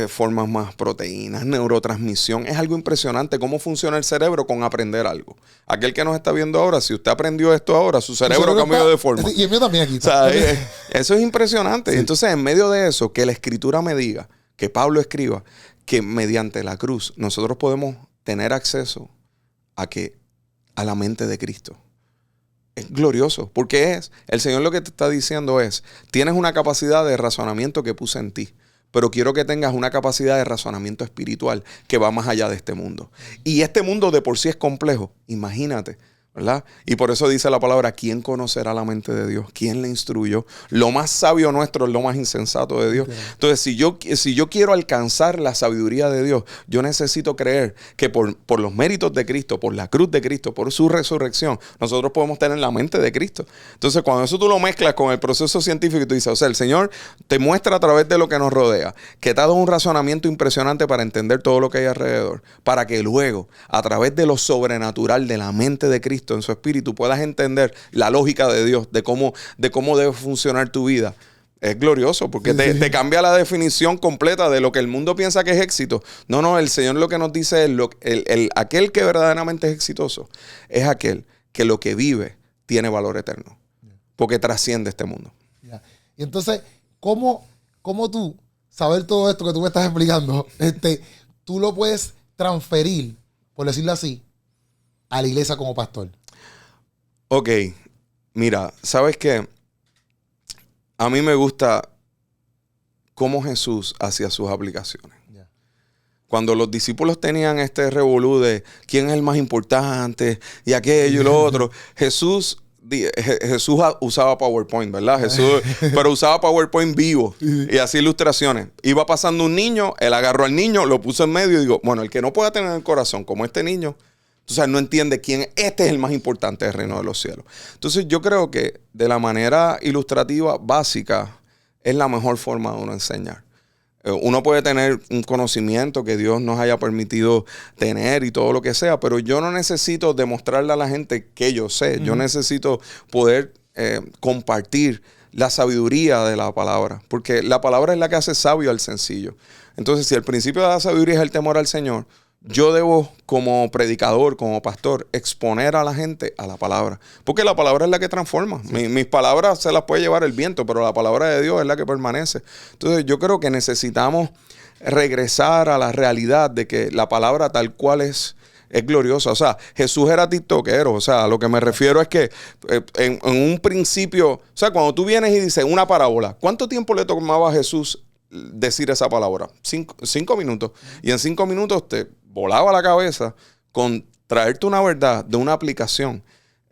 forman más proteínas, neurotransmisión. Es algo impresionante cómo funciona el cerebro con aprender algo. Aquel que nos está viendo ahora, si usted aprendió esto ahora, su cerebro cambió de forma. Y el mío también aquí. O sea, eso es impresionante. Sí. Entonces, en medio de eso, que la Escritura me diga, que Pablo escriba, que mediante la cruz nosotros podemos tener acceso a la mente de Cristo. Es glorioso, porque el Señor lo que te está diciendo es, tienes una capacidad de razonamiento que puse en ti, pero quiero que tengas una capacidad de razonamiento espiritual que va más allá de este mundo. Y este mundo de por sí es complejo, imagínate, ¿verdad? Y por eso dice la palabra, ¿quién conocerá la mente de Dios? ¿Quién le instruyó? Lo más sabio nuestro es lo más insensato de Dios. Entonces, si yo quiero alcanzar la sabiduría de Dios, yo necesito creer que por los méritos de Cristo, por la cruz de Cristo, por su resurrección, nosotros podemos tener la mente de Cristo. Entonces, cuando eso tú lo mezclas con el proceso científico y tú dices, o sea, el Señor te muestra a través de lo que nos rodea, que te ha dado un razonamiento impresionante para entender todo lo que hay alrededor, para que luego, a través de lo sobrenatural de la mente de Cristo, en su espíritu, puedas entender la lógica de Dios, de cómo debe funcionar tu vida. Es glorioso porque te cambia la definición completa de lo que el mundo piensa que es éxito. No, el Señor lo que nos dice es aquel que verdaderamente es exitoso es aquel que lo que vive tiene valor eterno, porque trasciende este mundo. Y entonces, ¿cómo tú saber todo esto que tú me estás explicando, tú lo puedes transferir, por decirlo así, a la iglesia como pastor? Ok, mira, ¿sabes qué? A mí me gusta cómo Jesús hacía sus aplicaciones. Yeah. Cuando los discípulos tenían este revolú de quién es el más importante y aquello y lo otro, Jesús usaba PowerPoint, ¿verdad? Pero usaba PowerPoint vivo y hacía ilustraciones. Iba pasando un niño, él agarró al niño, lo puso en medio y digo, bueno, el que no pueda tener el corazón como este niño, entonces no entiende quién este es el más importante del reino de los cielos. Entonces yo creo que de la manera ilustrativa básica es la mejor forma de uno enseñar. Uno puede tener un conocimiento que Dios nos haya permitido tener y todo lo que sea, pero yo no necesito demostrarle a la gente que yo sé. Yo necesito poder compartir la sabiduría de la palabra, porque la palabra es la que hace sabio al sencillo. Entonces, si el principio de la sabiduría es el temor al Señor, yo debo, como predicador, como pastor, exponer a la gente a la palabra. Porque la palabra es la que transforma. Sí. Mis palabras se las puede llevar el viento, pero la palabra de Dios es la que permanece. Entonces yo creo que necesitamos regresar a la realidad de que la palabra tal cual es gloriosa. O sea, Jesús era tiktokero. O sea, a lo que me refiero es que en un principio, o sea, cuando tú vienes y dices una parábola, ¿cuánto tiempo le tomaba a Jesús decir esa palabra? 5 minutos. Y en 5 minutos te volaba la cabeza con traerte una verdad de una aplicación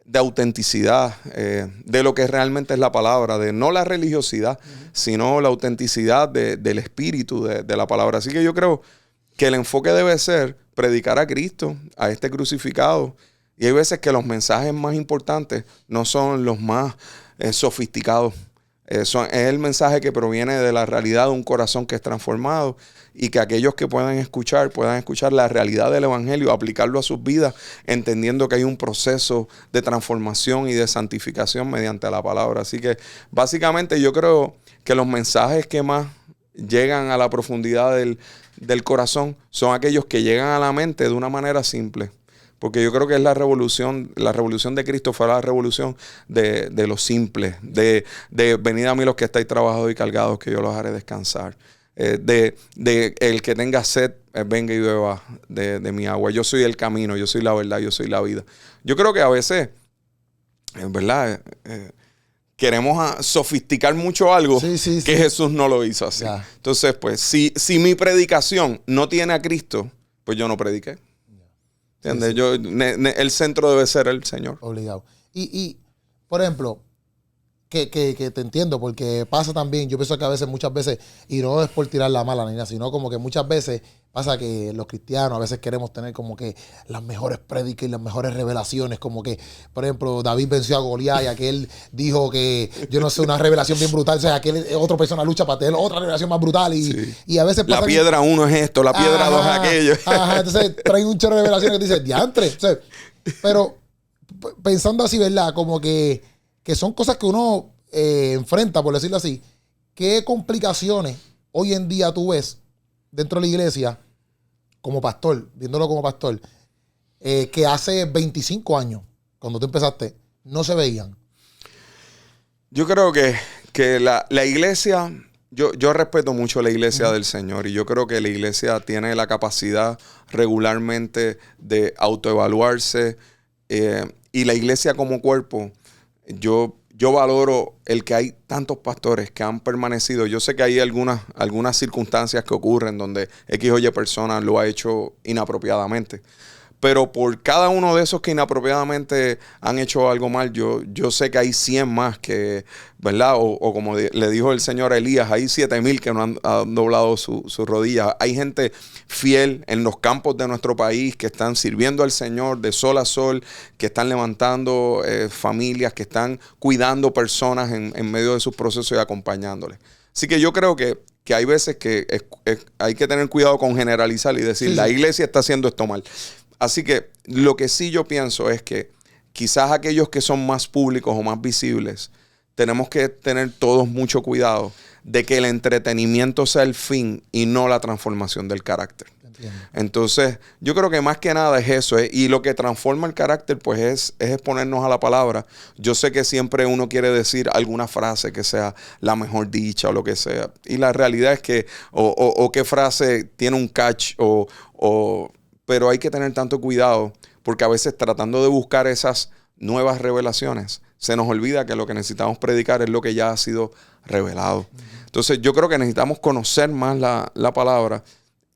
de autenticidad, de lo que realmente es la palabra, de no la religiosidad, sino la autenticidad del espíritu de la palabra. Así que yo creo que el enfoque debe ser predicar a Cristo, a este crucificado. Y hay veces que los mensajes más importantes no son los más sofisticados. Es el mensaje que proviene de la realidad de un corazón que es transformado, y que aquellos que puedan escuchar la realidad del evangelio, aplicarlo a sus vidas, entendiendo que hay un proceso de transformación y de santificación mediante la palabra. Así que básicamente yo creo que los mensajes que más llegan a la profundidad del corazón son aquellos que llegan a la mente de una manera simple. Porque yo creo que es la revolución de Cristo fue la revolución de lo simple, de venid a mí los que estáis trabajados y cargados, que yo los haré descansar. De el que tenga sed, venga y beba de mi agua. Yo soy el camino, yo soy la verdad, yo soy la vida. Yo creo que a veces, ¿verdad? Queremos sofisticar mucho algo que Jesús no lo hizo así. Yeah. Entonces, pues, si mi predicación no tiene a Cristo, pues yo no prediqué. ¿Entiendes? El centro debe ser el Señor. Obligado. Y por ejemplo, que te entiendo, porque pasa también, yo pienso que a veces, muchas veces, y no es por tirar la mala ni nada, sino como que muchas veces pasa que los cristianos a veces queremos tener como que las mejores prédicas y las mejores revelaciones, como que, por ejemplo, David venció a Goliat y aquel dijo que, yo no sé, una revelación bien brutal, o sea, aquel otra persona lucha para tener otra revelación más brutal y a veces pasa la piedra 1 es esto, la piedra 2 es aquello. Ajá, entonces traen un chorro de revelaciones que dices, diantre, o sea, pero pensando así, ¿verdad? Como que son cosas que uno enfrenta, por decirlo así. ¿Qué complicaciones hoy en día tú ves dentro de la iglesia como pastor, viéndolo como pastor, que hace 25 años, cuando tú empezaste, no se veían? Yo creo que la iglesia, yo respeto mucho la iglesia del Señor y yo creo que la iglesia tiene la capacidad regularmente de autoevaluarse y la iglesia como cuerpo, yo valoro el que hay tantos pastores que han permanecido. Yo sé que hay algunas circunstancias que ocurren donde X o Y persona lo ha hecho inapropiadamente. Pero por cada uno de esos que inapropiadamente han hecho algo mal, yo sé que hay 100 más que, ¿verdad? O como le dijo el Señor a Elías, hay 7,000 que no han doblado sus rodillas. Hay gente fiel en los campos de nuestro país que están sirviendo al Señor de sol a sol, que están levantando familias, que están cuidando personas en medio de sus procesos y acompañándoles. Así que yo creo que hay veces que hay que tener cuidado con generalizar y decir, la iglesia está haciendo esto mal. Así que lo que sí yo pienso es que quizás aquellos que son más públicos o más visibles, tenemos que tener todos mucho cuidado de que el entretenimiento sea el fin y no la transformación del carácter. Entonces, yo creo que más que nada es eso. Y lo que transforma el carácter, pues, es exponernos a la palabra. Yo sé que siempre uno quiere decir alguna frase que sea la mejor dicha o lo que sea. Y la realidad es que, o qué frase tiene un catch, pero hay que tener tanto cuidado porque a veces tratando de buscar esas nuevas revelaciones, se nos olvida que lo que necesitamos predicar es lo que ya ha sido revelado. Entonces yo creo que necesitamos conocer más la palabra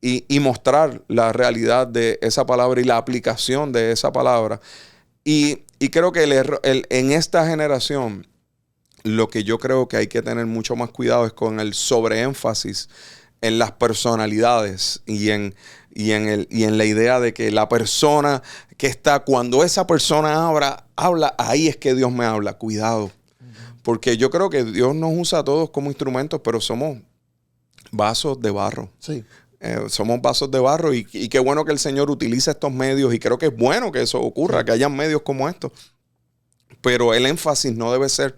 y mostrar la realidad de esa palabra y la aplicación de esa palabra. Y creo que en esta generación, lo que yo creo que hay que tener mucho más cuidado es con el sobreénfasis en las personalidades y en la idea de que la persona que está, cuando esa persona habla, ahí es que Dios me habla. Cuidado. Porque yo creo que Dios nos usa a todos como instrumentos, pero somos vasos de barro. Sí. Somos vasos de barro y qué bueno que el Señor utiliza estos medios y creo que es bueno que eso ocurra, que hayan medios como estos. Pero el énfasis no debe ser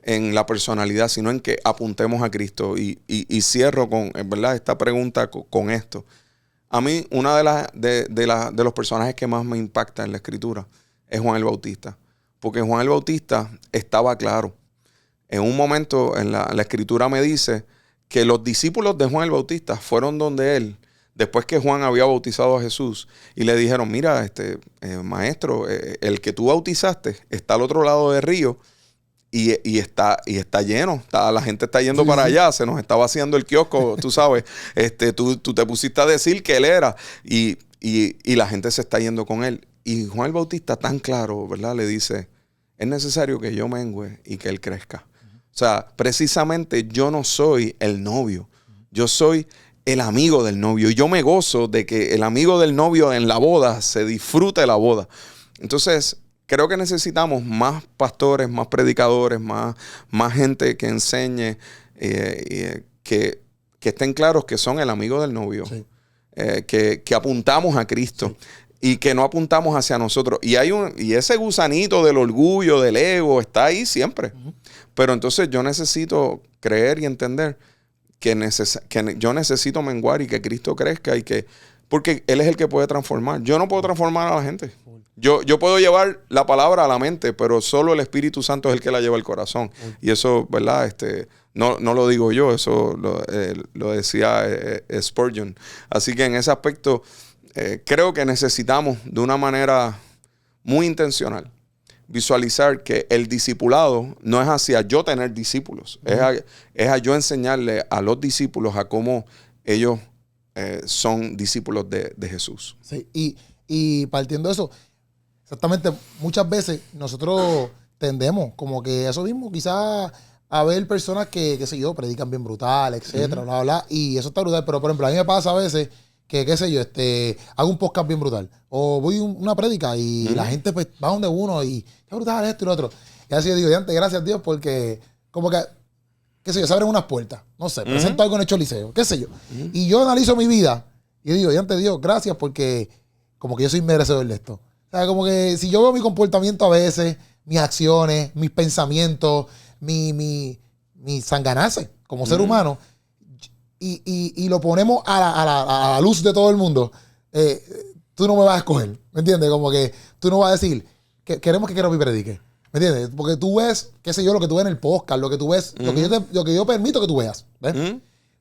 en la personalidad, sino en que apuntemos a Cristo. Y cierro con, ¿verdad?, esta pregunta con esto. A mí, una de los personajes que más me impacta en la Escritura es Juan el Bautista. Porque Juan el Bautista estaba claro. En un momento en la Escritura me dice que los discípulos de Juan el Bautista fueron donde él, después que Juan había bautizado a Jesús, y le dijeron, mira, maestro, el que tú bautizaste está al otro lado del río y está lleno. La gente está yendo para allá, se nos está vaciando el kiosco, tú sabes. Tú te pusiste a decir que él era y la gente se está yendo con él. Y Juan el Bautista tan claro, ¿verdad? Le dice, es necesario que yo mengüe y que él crezca. O sea, precisamente yo no soy el novio, yo soy el amigo del novio. Y yo me gozo de que el amigo del novio en la boda se disfrute la boda. Entonces, creo que necesitamos más pastores, más predicadores, más gente que enseñe, que estén claros que son el amigo del novio, sí. Que apuntamos a Cristo. Sí. Y que no apuntamos hacia nosotros. Y ese gusanito del orgullo, del ego, está ahí siempre. Pero entonces yo necesito creer y entender que yo necesito menguar y que Cristo crezca porque Él es el que puede transformar. Yo no puedo transformar a la gente. Yo puedo llevar la palabra a la mente, pero solo el Espíritu Santo es el que la lleva al corazón. Y eso, ¿verdad? No lo digo yo, eso lo decía Spurgeon. Así que en ese aspecto creo que necesitamos de una manera muy intencional visualizar que el discipulado no es hacia yo tener discípulos, es a yo enseñarle a los discípulos a cómo ellos son discípulos de Jesús. Sí, y partiendo de eso, exactamente, muchas veces nosotros tendemos como que eso mismo, quizás a ver personas que, qué sé yo, predican bien brutal, etcétera, bla, bla, bla, y eso está brutal, pero por ejemplo, a mí me pasa a veces que, qué sé yo, hago un podcast bien brutal, o voy a una prédica y la gente pues va donde uno y qué brutal esto y lo otro. Y así yo digo, antes, gracias a Dios, porque como que, qué sé yo, se abren unas puertas, no sé, presento algo en el Choliseo, qué sé yo, y yo analizo mi vida y digo, antes Dios, gracias porque como que yo soy merecedor de esto. O sea, como que si yo veo mi comportamiento a veces, mis acciones, mis pensamientos, mi sanganarse como ser humano, y lo ponemos a la luz de todo el mundo, tú no me vas a escoger, ¿me entiendes? Como que tú no vas a decir, que queremos que Keropi predique, ¿me entiendes? Porque tú ves, qué sé yo, lo que tú ves en el podcast, lo que tú ves, lo que yo permito que tú veas, ¿ves?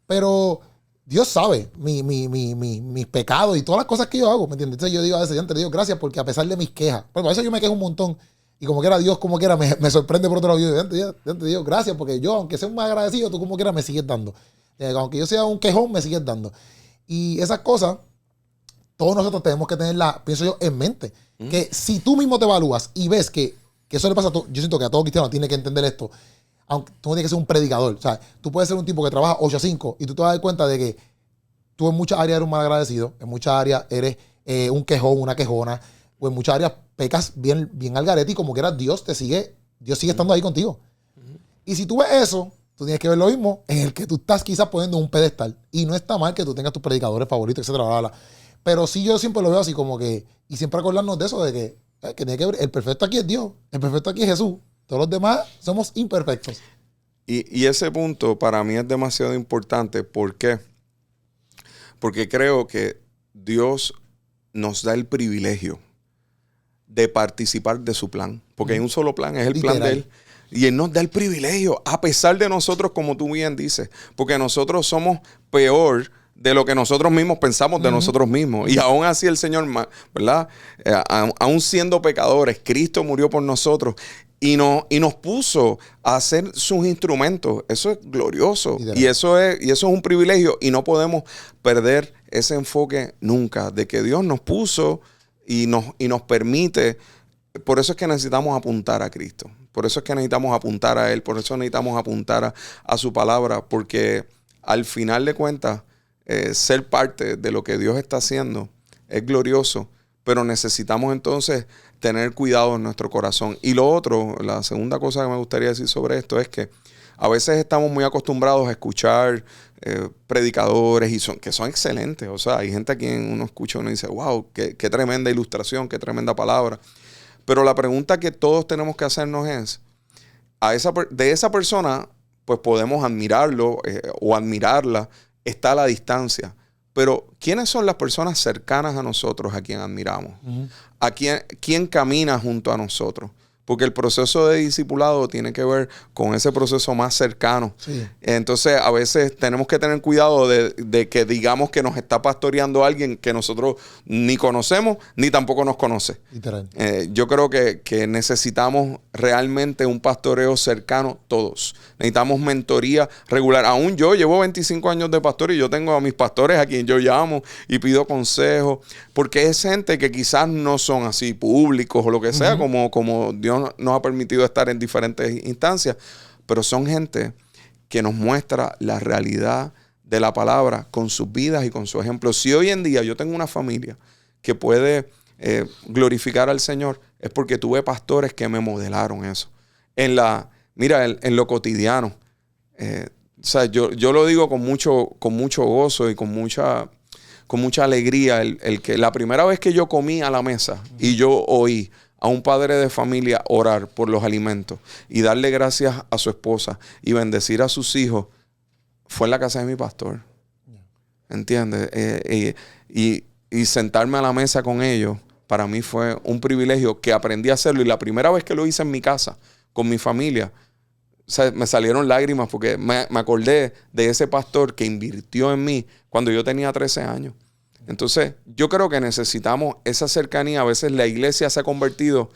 Pero Dios sabe mis pecados y todas las cosas que yo hago, ¿me entiendes? Entonces yo digo a veces, yo te digo gracias porque a pesar de mis quejas, pero a veces yo me quejo un montón y como quiera Dios, como quiera, me sorprende por otro lado. Yo te digo gracias porque yo, aunque sea un más agradecido, tú como quiera me sigues dando. Aunque yo sea un quejón, me sigues dando. Y esas cosas, todos nosotros tenemos que tenerlas, pienso yo, en mente. Que si tú mismo te evalúas y ves que eso le pasa a todo, yo siento que a todo cristiano tiene que entender esto, aunque tú no tienes que ser un predicador. O sea, tú puedes ser un tipo que trabaja 8 a 5 y tú te vas a dar cuenta de que tú en muchas áreas eres un mal agradecido, en muchas áreas eres un quejón, una quejona, o en muchas áreas pecas bien al garete y como quieras Dios sigue estando ahí contigo. Y si tú ves eso, tú tienes que ver lo mismo en el que tú estás quizás poniendo un pedestal. Y no está mal que tú tengas tus predicadores favoritos, etcétera, bla, bla, bla. Pero sí yo siempre lo veo así como que, y siempre acordarnos de eso, de que tiene que ver, el perfecto aquí es Dios, el perfecto aquí es Jesús. Todos los demás somos imperfectos. Y ese punto para mí es demasiado importante. ¿Por qué? Porque creo que Dios nos da el privilegio de participar de su plan. Porque hay un solo plan, es el plan de Él. Y Él nos da el privilegio, a pesar de nosotros, como tú bien dices. Porque nosotros somos peor de lo que nosotros mismos pensamos de nosotros mismos. Y aún así el Señor, ¿verdad? Aún siendo pecadores, Cristo murió por nosotros. Y nos puso a ser sus instrumentos. Eso es glorioso. Y eso es un privilegio. Y no podemos perder ese enfoque nunca. De que Dios nos puso y nos permite. Por eso es que necesitamos apuntar a Cristo. Por eso es que necesitamos apuntar a Él. Por eso necesitamos apuntar a su palabra. Porque al final de cuentas, ser parte de lo que Dios está haciendo es glorioso. Pero necesitamos entonces tener cuidado en nuestro corazón. Y lo otro, la segunda cosa que me gustaría decir sobre esto es que a veces estamos muy acostumbrados a escuchar predicadores que son excelentes. O sea, hay gente a quien uno escucha y uno dice, wow, qué tremenda ilustración, qué tremenda palabra. Pero la pregunta que todos tenemos que hacernos es, de esa persona, pues podemos admirarlo o admirarla, está a la distancia. Pero, ¿quiénes son las personas cercanas a nosotros a quien admiramos? ¿A quién camina junto a nosotros? Porque el proceso de discipulado tiene que ver con ese proceso más cercano. Sí. Entonces, a veces tenemos que tener cuidado de que digamos que nos está pastoreando alguien que nosotros ni conocemos, ni tampoco nos conoce. Literal. Yo creo que necesitamos realmente un pastoreo cercano todos. Necesitamos mentoría regular. Aún yo llevo 25 años de pastor y yo tengo a mis pastores a quien yo llamo y pido consejos. Porque es gente que quizás no son así públicos o lo que sea, como Dios nos ha permitido estar en diferentes instancias, pero son gente que nos muestra la realidad de la palabra con sus vidas y con su ejemplo. Si hoy en día yo tengo una familia que puede glorificar al Señor, es porque tuve pastores que me modelaron eso. En lo cotidiano. O sea, yo lo digo con mucho gozo y con mucha alegría. El que la primera vez que yo comí a la mesa y yo oí a un padre de familia orar por los alimentos y darle gracias a su esposa y bendecir a sus hijos, fue en la casa de mi pastor. ¿Entiendes? Y sentarme a la mesa con ellos, para mí fue un privilegio que aprendí a hacerlo. Y la primera vez que lo hice en mi casa, con mi familia, o sea, me salieron lágrimas porque me acordé de ese pastor que invirtió en mí cuando yo tenía 13 años. Entonces, yo creo que necesitamos esa cercanía. A veces la iglesia se ha convertido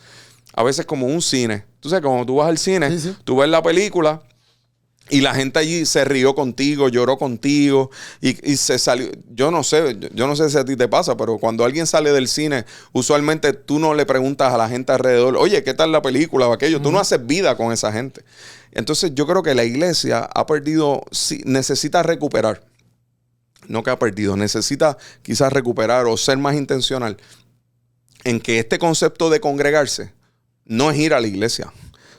a veces como un cine. Tú sabes, cuando tú vas al cine, tú ves la película Y la gente allí se rió contigo, lloró contigo y se salió. Yo no sé si a ti te pasa, pero cuando alguien sale del cine, usualmente tú no le preguntas a la gente alrededor, oye, ¿qué tal la película o aquello? Tú no haces vida con esa gente. Entonces yo creo que la iglesia ha perdido, sí, necesita recuperar. No que ha perdido, necesita quizás recuperar o ser más intencional en que este concepto de congregarse no es ir a la iglesia.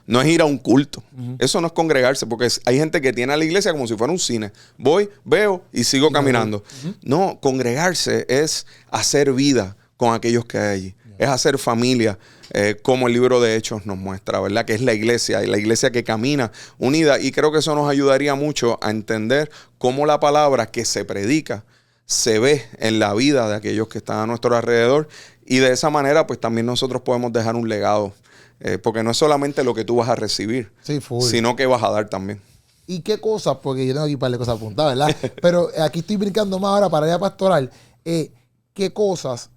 No es ir a un culto. Eso no es congregarse, porque hay gente que tiene a la iglesia como si fuera un cine. Voy, veo y sigo caminando. No, congregarse es hacer vida con aquellos que hay allí. Es hacer familia, como el libro de Hechos nos muestra, ¿verdad? Que es la iglesia, y la iglesia que camina unida. Y creo que eso nos ayudaría mucho a entender cómo la palabra que se predica se ve en la vida de aquellos que están a nuestro alrededor. Y de esa manera, pues también nosotros podemos dejar un legado. Porque no es solamente lo que tú vas a recibir, sí, sino que vas a dar también. ¿Y qué cosas? Porque yo tengo aquí un par de cosas apuntadas, ¿verdad? Pero aquí estoy brincando más ahora para ir a pastoral. ¿Qué cosas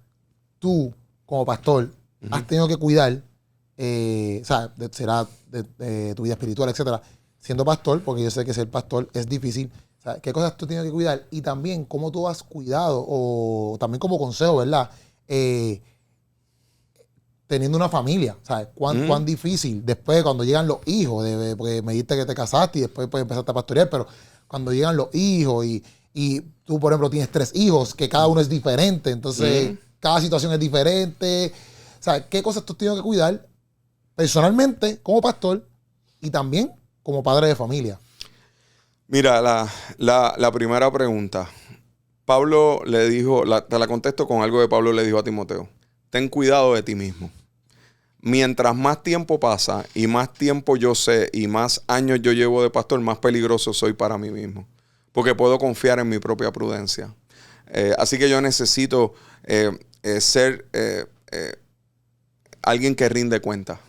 tú, como pastor, has tenido que cuidar? O sea, será de tu vida espiritual, etcétera, siendo pastor, porque yo sé que ser pastor es difícil. O sea, ¿qué cosas tú tienes que cuidar? Y también, ¿cómo tú has cuidado? O también como consejo, ¿verdad? Teniendo una familia, ¿sabes? ¿Cuán difícil? Después, cuando llegan los hijos, porque me dijiste que te casaste y después pues, empezaste a pastorear, pero cuando llegan los hijos y tú, por ejemplo, tienes 3 hijos, que cada uno es diferente, entonces cada situación es diferente. ¿Sabes? ¿Qué cosas tú tienes que cuidar personalmente como pastor y también como padre de familia? Mira, la primera pregunta. Pablo le dijo, te la contesto con algo que Pablo le dijo a Timoteo. Ten cuidado de ti mismo. Mientras más tiempo pasa y más tiempo yo sé y más años yo llevo de pastor, más peligroso soy para mí mismo. Porque puedo confiar en mi propia prudencia. Así que yo necesito ser alguien que rinde cuentas.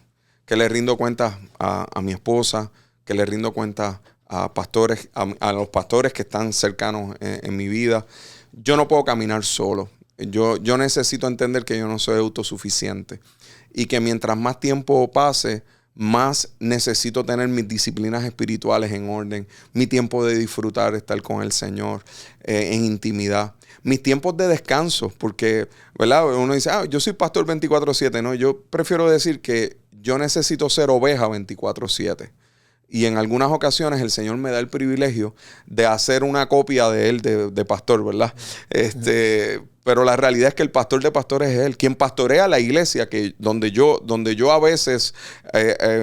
Que le rindo cuentas a mi esposa, que le rindo cuentas a pastores, a los pastores que están cercanos en mi vida. Yo no puedo caminar solo. Yo necesito entender que yo no soy autosuficiente y que mientras más tiempo pase, más necesito tener mis disciplinas espirituales en orden, mi tiempo de disfrutar, estar con el Señor en intimidad, mis tiempos de descanso, porque, ¿verdad? Uno dice, yo soy pastor 24/7. No, yo prefiero decir que yo necesito ser oveja 24/7. Y en algunas ocasiones el Señor me da el privilegio de hacer una copia de él, de pastor, ¿verdad? Pero la realidad es que el pastor de pastores es él. Quien pastorea la iglesia, donde yo a veces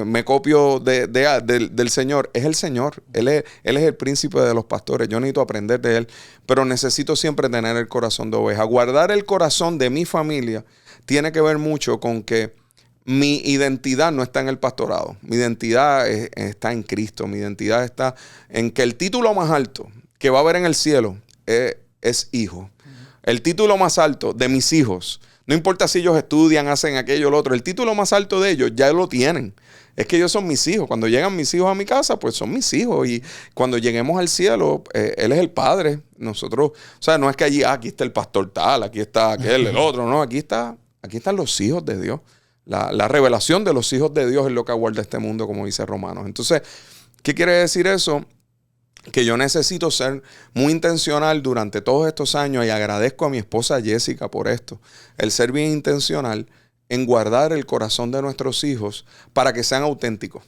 me copio del Señor, es el Señor. Él es el príncipe de los pastores. Yo necesito aprender de él, pero necesito siempre tener el corazón de oveja. Guardar el corazón de mi familia tiene que ver mucho con que mi identidad no está en el pastorado. Mi identidad está en Cristo. Mi identidad está en que el título más alto que va a haber en el cielo es hijo. El título más alto de mis hijos, no importa si ellos estudian, hacen aquello o lo otro, el título más alto de ellos ya lo tienen. Es que ellos son mis hijos. Cuando llegan mis hijos a mi casa, pues son mis hijos. Y cuando lleguemos al cielo, Él es el Padre. Nosotros, o sea, no es que allí, aquí está el pastor tal, aquí está aquel, el otro. No, aquí están los hijos de Dios. La revelación de los hijos de Dios es lo que aguarda este mundo, como dice Romanos. Entonces, ¿qué quiere decir eso? Que yo necesito ser muy intencional durante todos estos años, y agradezco a mi esposa Jessica por esto, el ser bien intencional en guardar el corazón de nuestros hijos para que sean auténticos,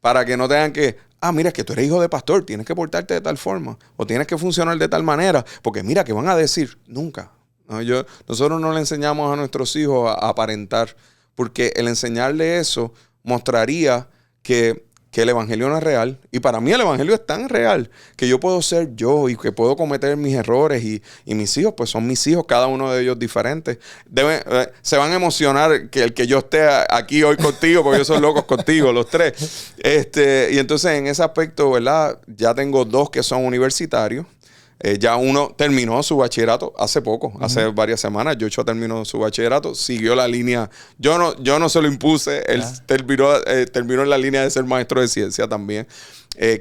para que no tengan que, mira, es que tú eres hijo de pastor, tienes que portarte de tal forma o tienes que funcionar de tal manera, porque mira, ¿qué van a decir? Nunca. No, nosotros no le enseñamos a nuestros hijos a aparentar, porque el enseñarle eso mostraría que el evangelio no es real. Y para mí el evangelio es tan real que yo puedo ser yo y que puedo cometer mis errores. Y mis hijos, pues son mis hijos, cada uno de ellos diferentes. Se van a emocionar que el que yo esté aquí hoy contigo, porque yo soy locos contigo, los 3. Y entonces en ese aspecto, ¿verdad? Ya tengo 2 que son universitarios. Ya uno terminó su bachillerato hace poco, hace varias semanas. Joshua terminó su bachillerato, siguió la línea. Yo no se lo impuse, él terminó en la línea de ser maestro de ciencia también.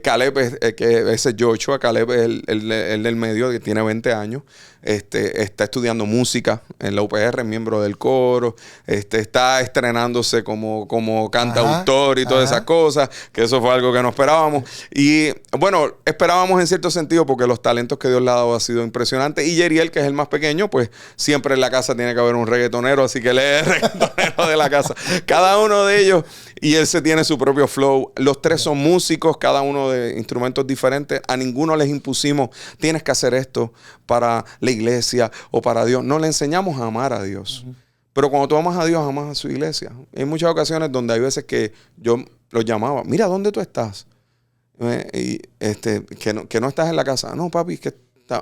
Caleb, que ese es Joshua. Caleb es el del medio, que tiene 20 años. Está estudiando música en la UPR, miembro del coro. Está estrenándose como cantautor y todas esas cosas, que eso fue algo que no esperábamos. Y bueno, esperábamos en cierto sentido porque los talentos que Dios le ha dado ha sido impresionante. Y Yeriel, que es el más pequeño, pues siempre en la casa tiene que haber un reggaetonero, así que él es el reggaetonero de la casa. Cada uno de ellos, y él se tiene su propio flow. Los tres son músicos, cada uno de instrumentos diferentes. A ninguno les impusimos, tienes que hacer esto para la iglesia o para Dios. No, le enseñamos a amar a Dios. Pero cuando tú amas a Dios, amas a su iglesia. Hay muchas ocasiones donde hay veces que yo los llamaba, mira, ¿dónde tú estás? Que no estás en la casa. No, papi, es que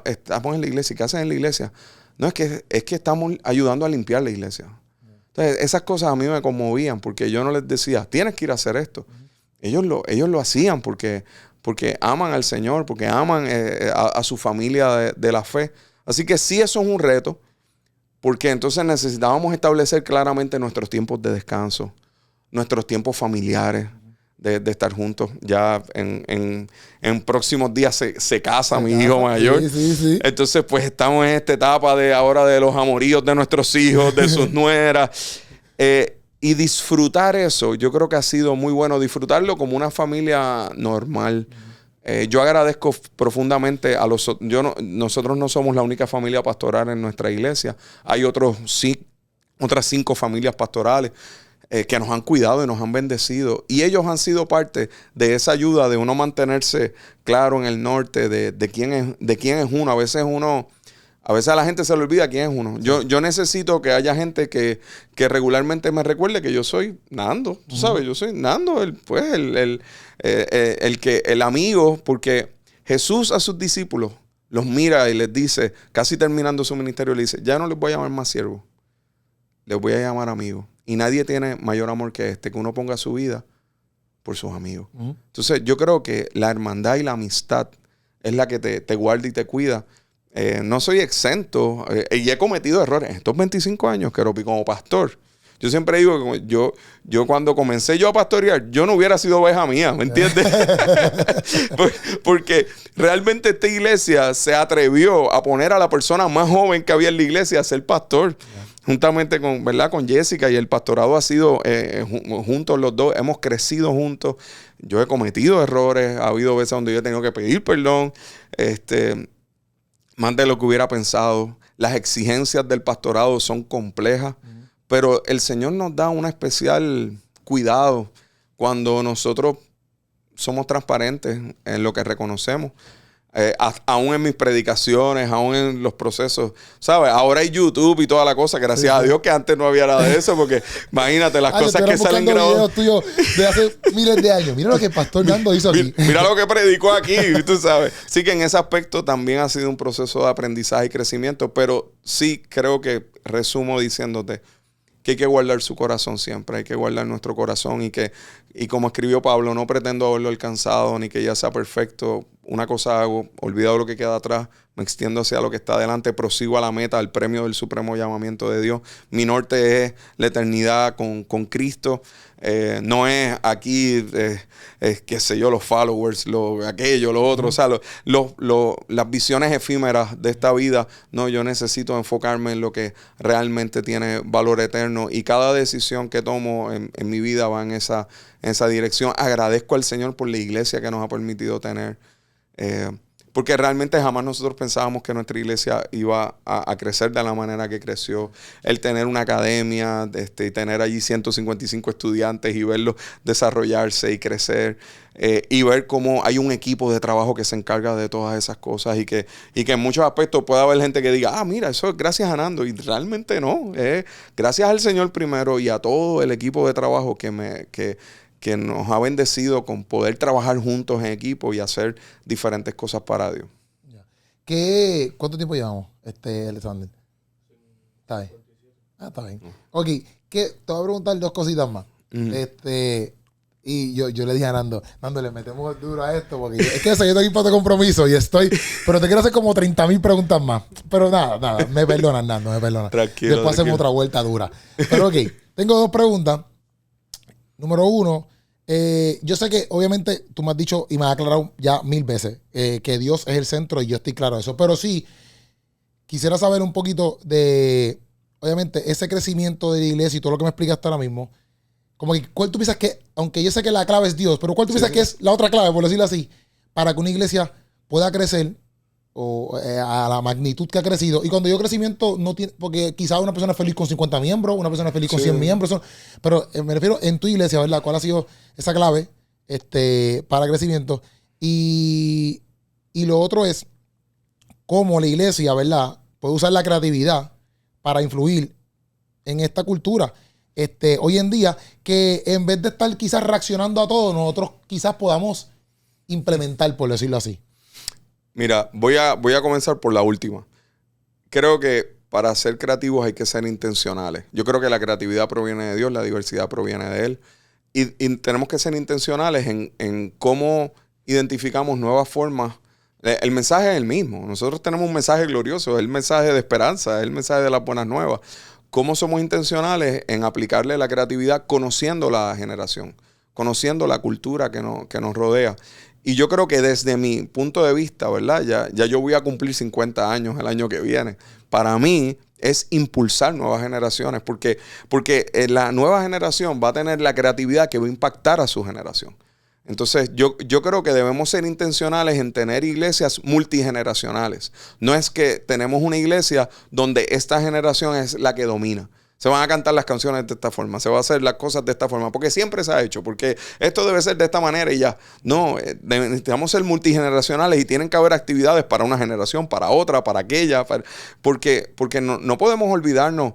estamos en la iglesia. ¿Y qué haces en la iglesia? No, es que estamos ayudando a limpiar la iglesia. Entonces, esas cosas a mí me conmovían porque yo no les decía, tienes que ir a hacer esto. Ellos lo hacían porque aman al Señor, porque aman a su familia de la fe. Así que sí, eso es un reto, porque entonces necesitábamos establecer claramente nuestros tiempos de descanso, nuestros tiempos familiares, de estar juntos. Ya en próximos días se casa mi hijo mayor. Sí. Entonces, pues estamos en esta etapa de ahora de los amoríos de nuestros hijos, de sus nueras. Y disfrutar eso, yo creo que ha sido muy bueno, disfrutarlo como una familia normal. Yo agradezco profundamente a nosotros no somos la única familia pastoral en nuestra iglesia. Hay otras 5 familias pastorales que nos han cuidado y nos han bendecido. Y ellos han sido parte de esa ayuda de uno mantenerse claro en el norte de quién es uno. A veces a la gente se le olvida quién es uno. Yo necesito que haya gente que regularmente me recuerde que yo soy Nando. Tú sabes, yo soy Nando, el amigo, porque Jesús a sus discípulos los mira y les dice, casi terminando su ministerio, le dice, ya no les voy a llamar más siervos, les voy a llamar amigos. Y nadie tiene mayor amor que uno ponga su vida por sus amigos. Entonces yo creo que la hermandad y la amistad es la que te guarda y te cuida. No soy exento y he cometido errores en estos 25 años, Keropi, como pastor. Yo siempre digo que yo cuando comencé a pastorear, yo no hubiera sido oveja mía, ¿me entiendes? Porque realmente esta iglesia se atrevió a poner a la persona más joven que había en la iglesia a ser pastor. Juntamente con Jessica, y el pastorado ha sido juntos los dos, hemos crecido juntos. Yo he cometido errores, ha habido veces donde yo he tenido que pedir perdón, más de lo que hubiera pensado. Las exigencias del pastorado son complejas, pero el Señor nos da un especial cuidado cuando nosotros somos transparentes en lo que reconocemos. Aún en mis predicaciones, aún en los procesos, ¿sabes? Ahora hay YouTube y toda la cosa, gracias a Dios que antes no había nada de eso, porque imagínate las cosas que salen grabadas. Videos tuyos de hace miles de años. Mira lo que el pastor Nando hizo aquí. Mira lo que predicó aquí, tú sabes. Sí que en ese aspecto también ha sido un proceso de aprendizaje y crecimiento, pero sí creo que resumo diciéndote que hay que guardar su corazón siempre, hay que guardar nuestro corazón y como escribió Pablo, no pretendo haberlo alcanzado ni que ya sea perfecto. Una cosa hago, olvidado lo que queda atrás, me extiendo hacia lo que está adelante, prosigo a la meta, al premio del supremo llamamiento de Dios. Mi norte es la eternidad con Cristo. No es aquí, qué sé yo, los followers, aquello, lo otro. O sea, las visiones efímeras de esta vida. No, yo necesito enfocarme en lo que realmente tiene valor eterno. Y cada decisión que tomo en mi vida va en esa dirección. Agradezco al Señor por la iglesia que nos ha permitido tener. Porque realmente jamás nosotros pensábamos que nuestra iglesia iba a crecer de la manera que creció. El tener una academia, y tener allí 155 estudiantes y verlos desarrollarse y crecer, y ver cómo hay un equipo de trabajo que se encarga de todas esas cosas y que en muchos aspectos puede haber gente que diga, mira, eso es gracias a Nando, y realmente no, gracias al Señor primero y a todo el equipo de trabajo que nos ha bendecido con poder trabajar juntos en equipo y hacer diferentes cosas para Dios. ¿Cuánto tiempo llevamos, Alexander? ¿Está bien? Está bien. Ok, te voy a preguntar 2 cositas más. Y yo le dije a Nando, le metemos duro a esto, porque es que yo estoy aquí para tu compromiso pero te quiero hacer como 30,000 preguntas más. Pero nada, me perdonas, Nando, me perdonas. Tranquilo. Después hacemos otra vuelta dura. Pero ok, tengo 2 preguntas. Número 1, Yo sé que obviamente tú me has dicho y me has aclarado ya 1000 veces que Dios es el centro y yo estoy claro de eso. Pero sí, quisiera saber un poquito de, obviamente, ese crecimiento de la iglesia y todo lo que me explicaste ahora mismo. Como que, ¿cuál tú piensas que, aunque yo sé que la clave es Dios, pero cuál tú Sí, piensas sí. que es la otra clave, por decirlo así, para que una iglesia pueda crecer o a la magnitud que ha crecido? Y cuando yo crecimiento, no tiene, porque quizás una persona es feliz con 50 miembros, una persona es feliz con 100 Sí. miembros, pero me refiero en tu iglesia, ¿verdad? ¿Cuál ha sido esa clave para crecimiento? Y, y lo otro es cómo la iglesia, ¿verdad? Puede usar la creatividad para influir en esta cultura. Hoy en día, que en vez de estar quizás reaccionando a todo, nosotros quizás podamos implementar, por decirlo así. Mira, voy a comenzar por la última. Creo que para ser creativos hay que ser intencionales. Yo creo que la creatividad proviene de Dios, la diversidad proviene de Él. Y tenemos que ser intencionales en cómo identificamos nuevas formas. El mensaje es el mismo. Nosotros tenemos un mensaje glorioso, es el mensaje de esperanza, es el mensaje de las buenas nuevas. ¿Cómo somos intencionales en aplicarle la creatividad conociendo la generación, conociendo la cultura que nos rodea? Y yo creo que desde mi punto de vista, ¿verdad? Ya yo voy a cumplir 50 años el año que viene. Para mí es impulsar nuevas generaciones, porque la nueva generación va a tener la creatividad que va a impactar a su generación. Entonces, yo creo que debemos ser intencionales en tener iglesias multigeneracionales. No es que tenemos una iglesia donde esta generación es la que domina. Se van a cantar las canciones de esta forma, se van a hacer las cosas de esta forma, porque siempre se ha hecho, porque esto debe ser de esta manera y ya. No, necesitamos ser multigeneracionales y tienen que haber actividades para una generación, para otra, para aquella, porque no podemos olvidarnos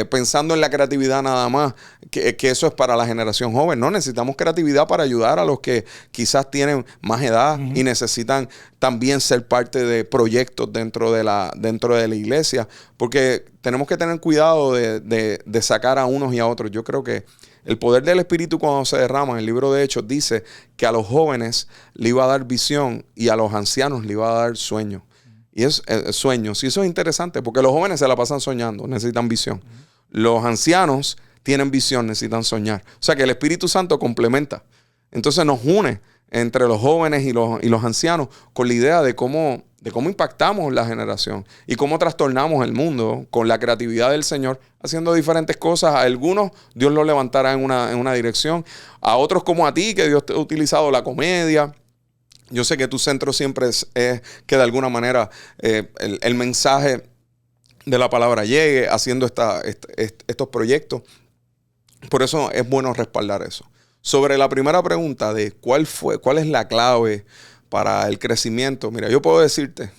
pensando en la creatividad nada más, que eso es para la generación joven. No, necesitamos creatividad para ayudar a los que quizás tienen más edad y necesitan también ser parte de proyectos dentro de la iglesia, porque tenemos que tener cuidado de sacar a unos y a otros. Yo creo que el poder del Espíritu cuando se derrama en el libro de Hechos dice que a los jóvenes le iba a dar visión y a los ancianos le iba a dar sueño. Y es sueños. Y eso es interesante porque los jóvenes se la pasan soñando, necesitan visión. Los ancianos tienen visión, necesitan soñar. O sea que el Espíritu Santo complementa. Entonces nos une entre los jóvenes y los ancianos con la idea de cómo impactamos la generación y cómo trastornamos el mundo con la creatividad del Señor, haciendo diferentes cosas. A algunos Dios los levantará en una dirección, a otros como a ti, que Dios te ha utilizado la comedia. Yo sé que tu centro siempre es que de alguna manera el mensaje de la palabra llegue haciendo estos proyectos. Por eso es bueno respaldar eso. Sobre la primera pregunta de cuál es la clave para el crecimiento, mira, yo puedo decirte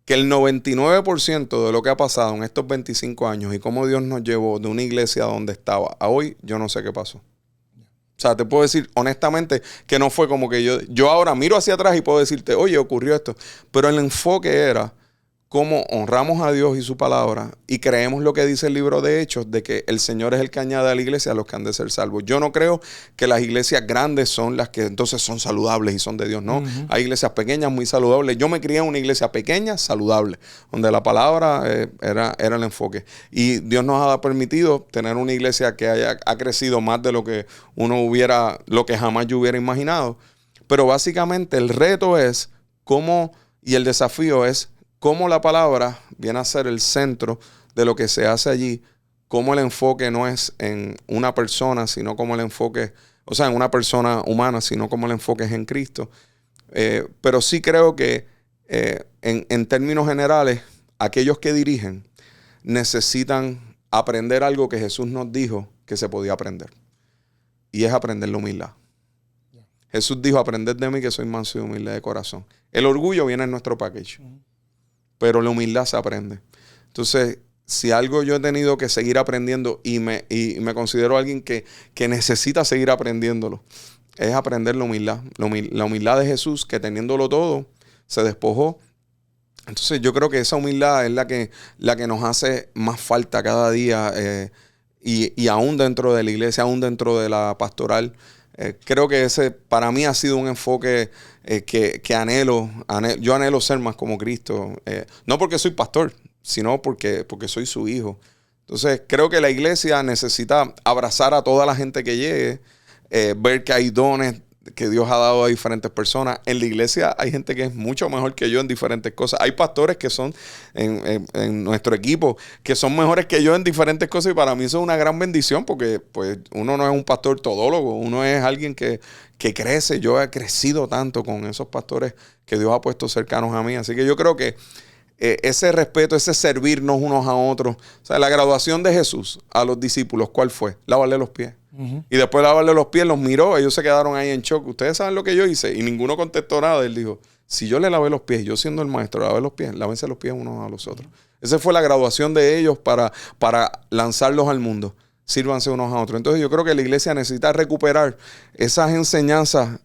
que el 99% de lo que ha pasado en estos 25 años y cómo Dios nos llevó de una iglesia donde estaba a hoy, yo no sé qué pasó. O sea, te puedo decir honestamente que no fue como que yo ahora miro hacia atrás y puedo decirte, oye, ocurrió esto. Pero el enfoque era cómo honramos a Dios y su palabra y creemos lo que dice el libro de Hechos, de que el Señor es el que añade a la iglesia a los que han de ser salvos. Yo no creo que las iglesias grandes son las que entonces son saludables y son de Dios. No, hay iglesias pequeñas muy saludables. Yo me crié en una iglesia pequeña, saludable, donde la palabra era el enfoque. Y Dios nos ha permitido tener una iglesia que ha crecido más de lo que lo que jamás yo hubiera imaginado. Pero básicamente el reto es y el desafío es cómo la palabra viene a ser el centro de lo que se hace allí, cómo el enfoque no es en una persona, sino como el enfoque, o sea, en una persona humana, sino como el enfoque es en Cristo. Pero sí creo que en términos generales, aquellos que dirigen necesitan aprender algo que Jesús nos dijo que se podía aprender. Y es aprender la humildad. Jesús dijo, aprended de mí que soy manso y humilde de corazón. El orgullo viene en nuestro package. Pero la humildad se aprende. Entonces, si algo yo he tenido que seguir aprendiendo y me considero alguien que necesita seguir aprendiéndolo, es aprender la humildad. La humildad de Jesús, que teniéndolo todo, se despojó. Entonces, yo creo que esa humildad es la que nos hace más falta cada día y aún dentro de la iglesia, aún dentro de la pastoral. Creo que ese para mí ha sido un enfoque que anhelo. Yo anhelo ser más como Cristo. No porque soy pastor, sino porque soy su hijo. Entonces creo que la iglesia necesita abrazar a toda la gente que llegue ver que hay dones que Dios ha dado a diferentes personas. En la iglesia hay gente que es mucho mejor que yo en diferentes cosas. Hay pastores que son en nuestro equipo que son mejores que yo en diferentes cosas y para mí eso es una gran bendición porque pues uno no es un pastor todólogo, uno es alguien que crece. Yo he crecido tanto con esos pastores que Dios ha puesto cercanos a mí. Así que yo creo que ese respeto, ese servirnos unos a otros. O sea, la graduación de Jesús a los discípulos, ¿cuál fue? Lavarle los pies. Y después de lavarle los pies, los miró, ellos se quedaron ahí en shock. Ustedes saben lo que yo hice. Y ninguno contestó nada. Él dijo, si yo le lavé los pies, yo siendo el maestro, le lavé los pies, lávense los pies unos a los otros. Esa fue la graduación de ellos para lanzarlos al mundo. Sírvanse unos a otros. Entonces yo creo que la iglesia necesita recuperar esas enseñanzas.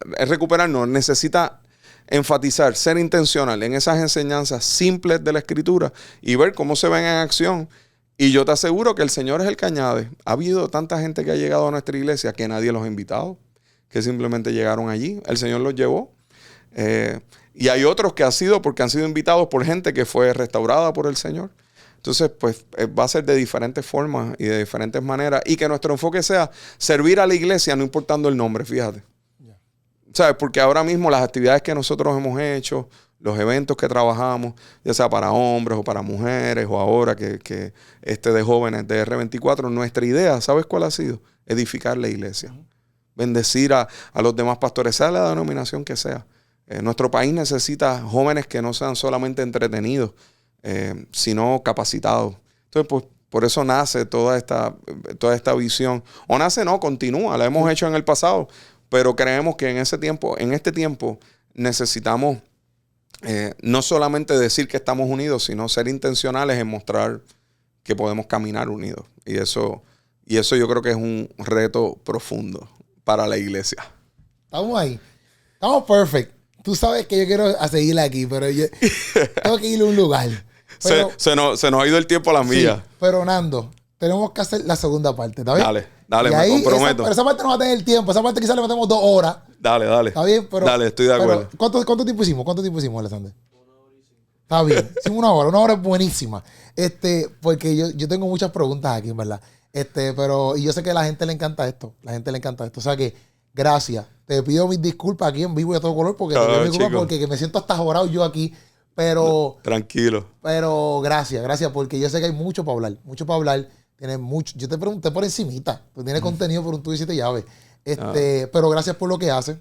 Necesita enfatizar, ser intencional en esas enseñanzas simples de la Escritura y ver cómo se ven en acción. Y yo te aseguro que el Señor es el que añade. Ha habido tanta gente que ha llegado a nuestra iglesia que nadie los ha invitado, que simplemente llegaron allí. El Señor los llevó. Y hay otros que han sido porque han sido invitados por gente que fue restaurada por el Señor. Entonces, pues va a ser de diferentes formas y de diferentes maneras. Y que nuestro enfoque sea servir a la iglesia no importando el nombre, fíjate. ¿Sabes? Porque ahora mismo las actividades que nosotros hemos hecho, los eventos que trabajamos, ya sea para hombres o para mujeres, o ahora que de jóvenes de R24, nuestra idea, ¿sabes cuál ha sido? Edificar la iglesia. Bendecir a los demás pastores, sea la denominación que sea. Nuestro país necesita jóvenes que no sean solamente entretenidos, sino capacitados. Entonces, pues, por eso nace toda esta visión. O nace, no, continúa, la hemos hecho en el pasado. Pero creemos que en este tiempo necesitamos no solamente decir que estamos unidos, sino ser intencionales en mostrar que podemos caminar unidos. Y eso yo creo que es un reto profundo para la iglesia. Estamos ahí. Estamos perfect. Tú sabes que yo quiero seguir aquí, pero yo tengo que ir a un lugar. Pero, se nos ha ido el tiempo a las millas. Sí, pero Nando, tenemos que hacer la segunda parte, ¿está bien? Dale, y me comprometo. Pero esa parte no va a tener el tiempo. Esa parte quizás le metemos 2 horas. Dale. ¿Está bien? Pero, dale, estoy de acuerdo. ¿Cuánto tiempo hicimos? Alexander? 1 hora y 5. Está bien. Hicimos 1 hora. 1 hora es buenísima. Porque yo tengo muchas preguntas aquí, en verdad. Y yo sé que a la gente le encanta esto. O sea que, gracias. Te pido mis disculpas aquí en vivo y a todo color porque porque me siento hasta jorado yo aquí. Pero... Tranquilo. Pero gracias. Porque yo sé que hay mucho para hablar. Tienes mucho. Yo te pregunté por encimita. Tú tienes contenido por un tubo y 7 llaves. Pero gracias por lo que haces.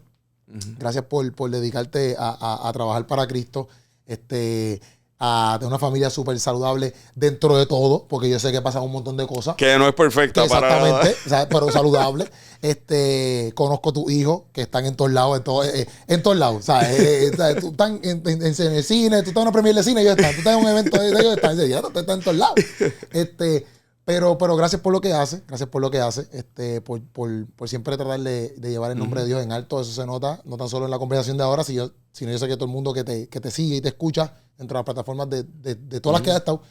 Gracias por dedicarte a trabajar para Cristo. A tener una familia súper saludable dentro de todo. Porque yo sé que pasan un montón de cosas. Que no es perfecta para nada. Exactamente. ¿Sabes? Pero saludable. Conozco a tus hijos que están en todos lados. En todos lados. ¿Sabes? Tú estás en el cine. Tú estás en una premier de cine. Ellos están. Tú estás en un evento de ellos. Tú estás en todos lados. Pero gracias por lo que hace, por siempre tratar de llevar el nombre de Dios en alto. Eso se nota, no tan solo en la conversación de ahora, sino yo sé que todo el mundo que te sigue y te escucha dentro de las plataformas de todas las que has estado,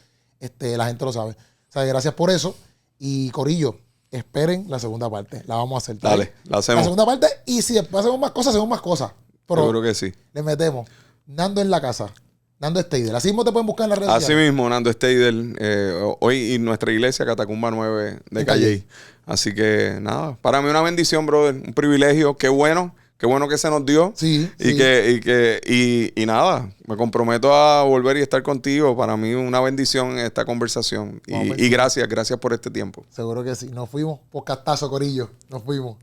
la gente lo sabe. O sea, gracias por eso. Y Corillo, esperen la segunda parte. La vamos a hacer. Dale, la hacemos. La segunda parte, y si después hacemos más cosas. Pero yo creo que sí. Le metemos Nando en la casa. Nando Steidel. Así mismo te pueden buscar en las redes sociales. Así mismo, Nando Steidel. Hoy en nuestra iglesia, Catacumba 9 de Calley. Así que nada, para mí una bendición, brother. Un privilegio. Qué bueno que se nos dio. Sí. Y nada, me comprometo a volver y estar contigo. Para mí una bendición esta conversación. Y gracias por este tiempo. Seguro que sí. Nos fuimos. Podcastazo, Corillo. Nos fuimos.